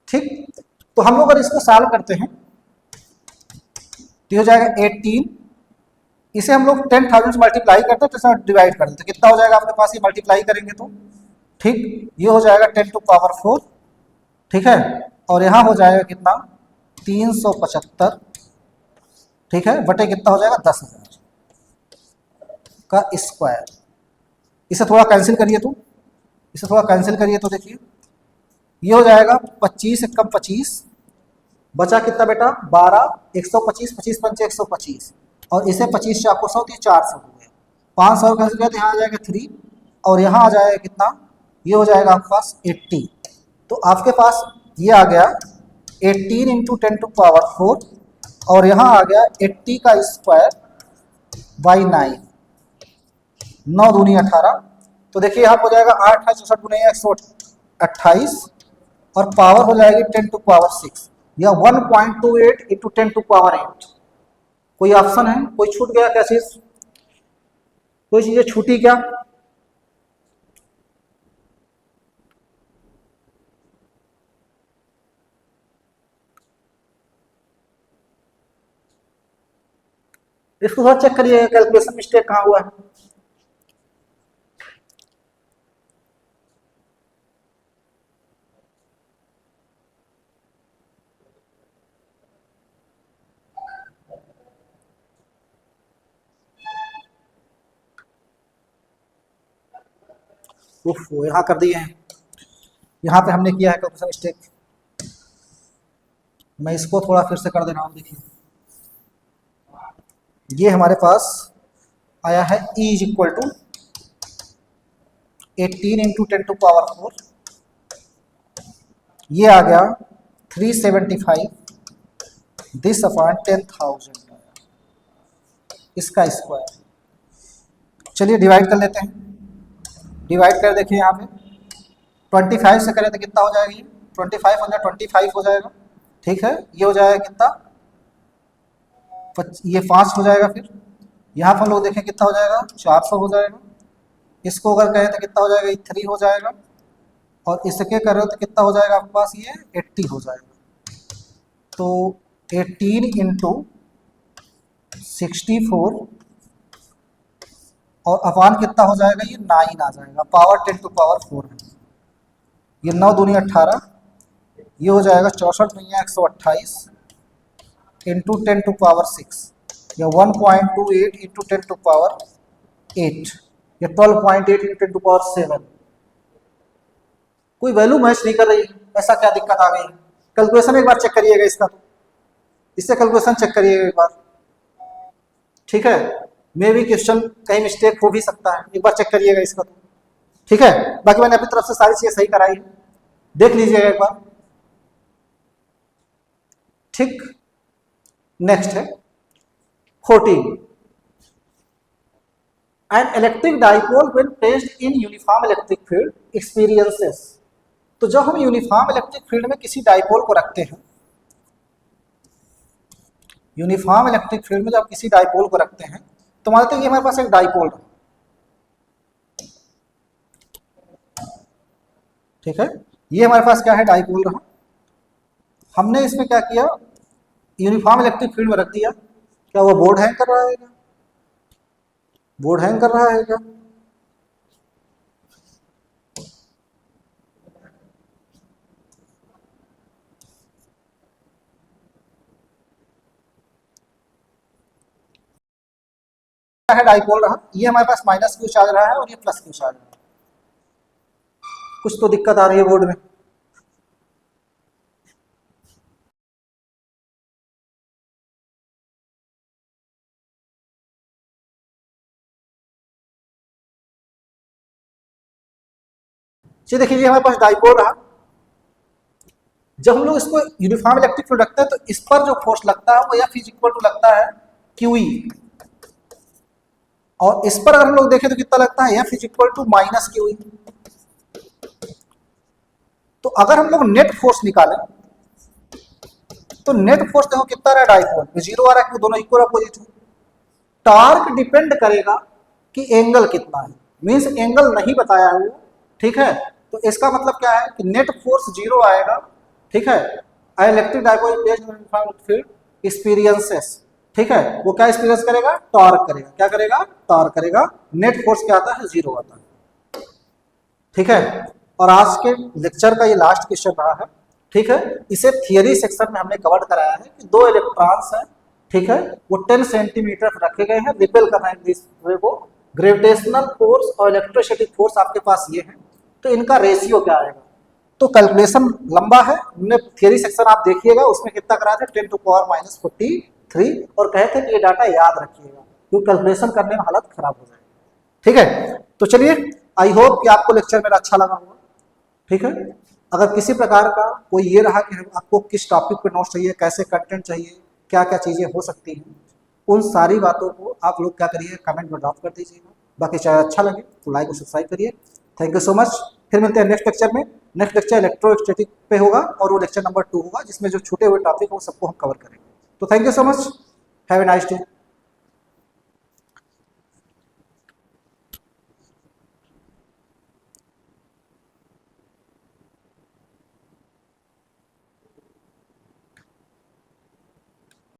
ठीक। तो हम लोग अगर इसको सॉल्व करते हैं तो हो जाएगा 18, इसे हम लोग 10,000 से मल्टीप्लाई करते हैं तो इसमें डिवाइड कर देते हैं, कितना हो जाएगा आपके पास, ये मल्टीप्लाई करेंगे तो, ठीक, ये हो जाएगा 10⁴, ठीक है। और यहाँ हो जाएगा कितना 375, ठीक है, बटे कितना हो जाएगा 10,000 का स्क्वायर। इसे थोड़ा कैंसिल करिए तो, इसे थोड़ा कैंसिल करिए तो देखिए ये हो जाएगा 25 एकम 25, बचा कितना बेटा 12, 125, 25 पंचे 125, और इसे 25 चाको 100, तो 400 हो गया, 500 कैंसिल किया तो यहाँ आ जाएगा 3, और यहाँ आ जाएगा कितना, ये हो जाएगा आपके पास 80। तो आपके पास ये आ गया 18 इंटू 10⁴, और यहाँ आ गया 80 का स्क्वायर बाई 9, 9 दूनी 18, तो देखिए यहाँ हो जाएगा 8 64 गुने 128, और पावर हो जाएगी 10⁶, या 1.28 इंटू 10⁸। कोई ऑप्शन है, कोई छूट गया क्या चीज, कोई चीजें छूटी क्या, इसको थोड़ा चेक करिए कैलकुलेशन मिस्टेक कहाँ हुआ है। उफ, यहाँ कर दिए हैं, यहाँ पे हमने किया है कैलकुलेशन मिस्टेक, मैं इसको थोड़ा फिर से कर दे रहा हूँ। देखिए ये हमारे पास आया है E is equal to 18 into 10⁴, ये आ गया 375 दिस अपॉन 10,000, इसका स्क्वायर। चलिए डिवाइड कर लेते हैं, डिवाइड कर देखिए यहाँ पे 25 से करें तो कितना हो जाएगा, ये 25 हो जाएगा 25 हो जाएगा, ठीक है। ये हो जाएगा कितना, ये 5 हो जाएगा, फिर यहाँ पर हम लोग देखें कितना हो जाएगा 400 हो जाएगा, इसको अगर कहें तो कितना हो जाएगा 3 हो जाएगा, और इसके कर रहे हो तो कितना हो जाएगा आपके पास ये 80 हो जाएगा। तो 18 इंटू 64 और अपान कितना हो जाएगा, ये 9 आ जाएगा, पावर 10⁴ है, ये 9 दूनी 18, ये हो जाएगा 64 में 128 इंटू 10⁶, या 1.28 इंटू 10⁸, या 12.8 इंटू 10⁷। कोई वैल्यू मैच नहीं कर रही, ऐसा क्या दिक्कत आ गई, कैलकुलेशन एक बार चेक करिएगा इसका, तो इससे कैलकुलेशन चेक करिएगा एक बार, ठीक है। मे भी क्वेश्चन कहीं मिस्टेक हो भी सकता है, एक बार चेक करिएगा इसका, तो ठीक है। बाकी मैंने अपनी तरफ से सारी चीजें सही कराई है, देख लीजिएगा एक बार, ठीक। नेक्स्ट है 14, an electric dipole when placed in uniform electric field experiences. तो जब हम यूनिफॉर्म इलेक्ट्रिक फील्ड में किसी डाइपोल को रखते हैं, यूनिफॉर्म इलेक्ट्रिक फील्ड में जब किसी डाइपोल को रखते हैं, तो मानते हैं ये हमारे पास एक डाइपोल है, ठीक है, ये हमारे पास क्या है डाइपोल रहा, हमने इसमें क्या किया यूनिफॉर्म इलेक्ट्रिक फील्ड में रख दिया, क्या वो बोर्ड हैंग कर रहा है क्या, बोर्ड हैंग कर रहा है क्या, है डाइपोल रहा, ये हमारे पास माइनस क्यू चार्ज रहा है और ये प्लस क्यू चार्ज रहा है। कुछ तो दिक्कत आ रही है बोर्ड में। जी देखिए, ये हमारे पास डाइपोल रहा। जब हम लोग इसको यूनिफॉर्म इलेक्ट्रिक फील्ड रखते हैं तो इस पर जो फोर्स लगता है वो F इज इक्वल टू लगता है QE, और इस पर अगर हम लोग देखें तो कितना लगता है F is equal to minus QE। तो अगर हम लोग नेट फोर्स निकालें तो नेट फोर्स देखो कितना रहा, डाइपोल में 0 आ रहा है क्योंकि दोनों इक्वल अपोजिट है। टॉर्क डिपेंड करेगा कि एंगल कितना है, मींस एंगल नहीं बताया है वो, ठीक है। तो इसका मतलब क्या है कि नेट फोर्स 0 आएगा, ठीक है। इलेक्ट्रिक डाइपोल फील्ड एक्सपीरियंसेस, ठीक है, वो क्या एक्सपीरियंस करेगा, टॉर्क करेगा। क्या करेगा, टॉर्क करेगा। नेट फोर्स क्या आता है, 0 आता है, ठीक है। और आज के लेक्चर का ये लास्ट क्वेश्चन रहा है, ठीक है। इसे थियरी सेक्शन में हमने कवर कराया है कि 2 इलेक्ट्रॉन्स हैं, ठीक है, वो 10 सेंटीमीटर रखे गए हैं, रिपेल कर रहे हैं इस रे को। ग्रेविटेशनल फोर्स और इलेक्ट्रोस्टैटिक फोर्स आपके पास ये है, तो इनका रेशियो क्या आएगा। तो कैलकुलेशन लंबा है, हमने थियरी सेक्शन आप देखिएगा, उसमें कितना कराया था 10 टू पावर माइनस 43, और कहे थे कि ये डाटा याद रखिएगा क्योंकि कैलकुलेशन करने में हालत खराब हो जाएगी, ठीक है। तो चलिए, आई होप कि आपको लेक्चर मेरा अच्छा लगा होगा, ठीक है। अगर किसी प्रकार का कोई ये रहा कि आपको किस टॉपिक पे नोट्स चाहिए, कैसे कंटेंट चाहिए, क्या क्या चीज़ें हो सकती हैं, उन सारी बातों को आप लोग क्या करिए, कमेंट में ड्रॉप कर दीजिएगा। बाकी चाहे अच्छा लगे तो लाइक और सब्सक्राइब करिए। Thank you so much. फिर मिलते हैं नेक्स्ट लेक्चर में। नेक्स्ट लेक्चर इलेक्ट्रोस्टैटिक पे होगा और वो लेक्चर नंबर 2 होगा, जिसमें जो छूटे हुए टॉपिक है वो सबको हम कवर करेंगे। तो thank you so much, have a nice day.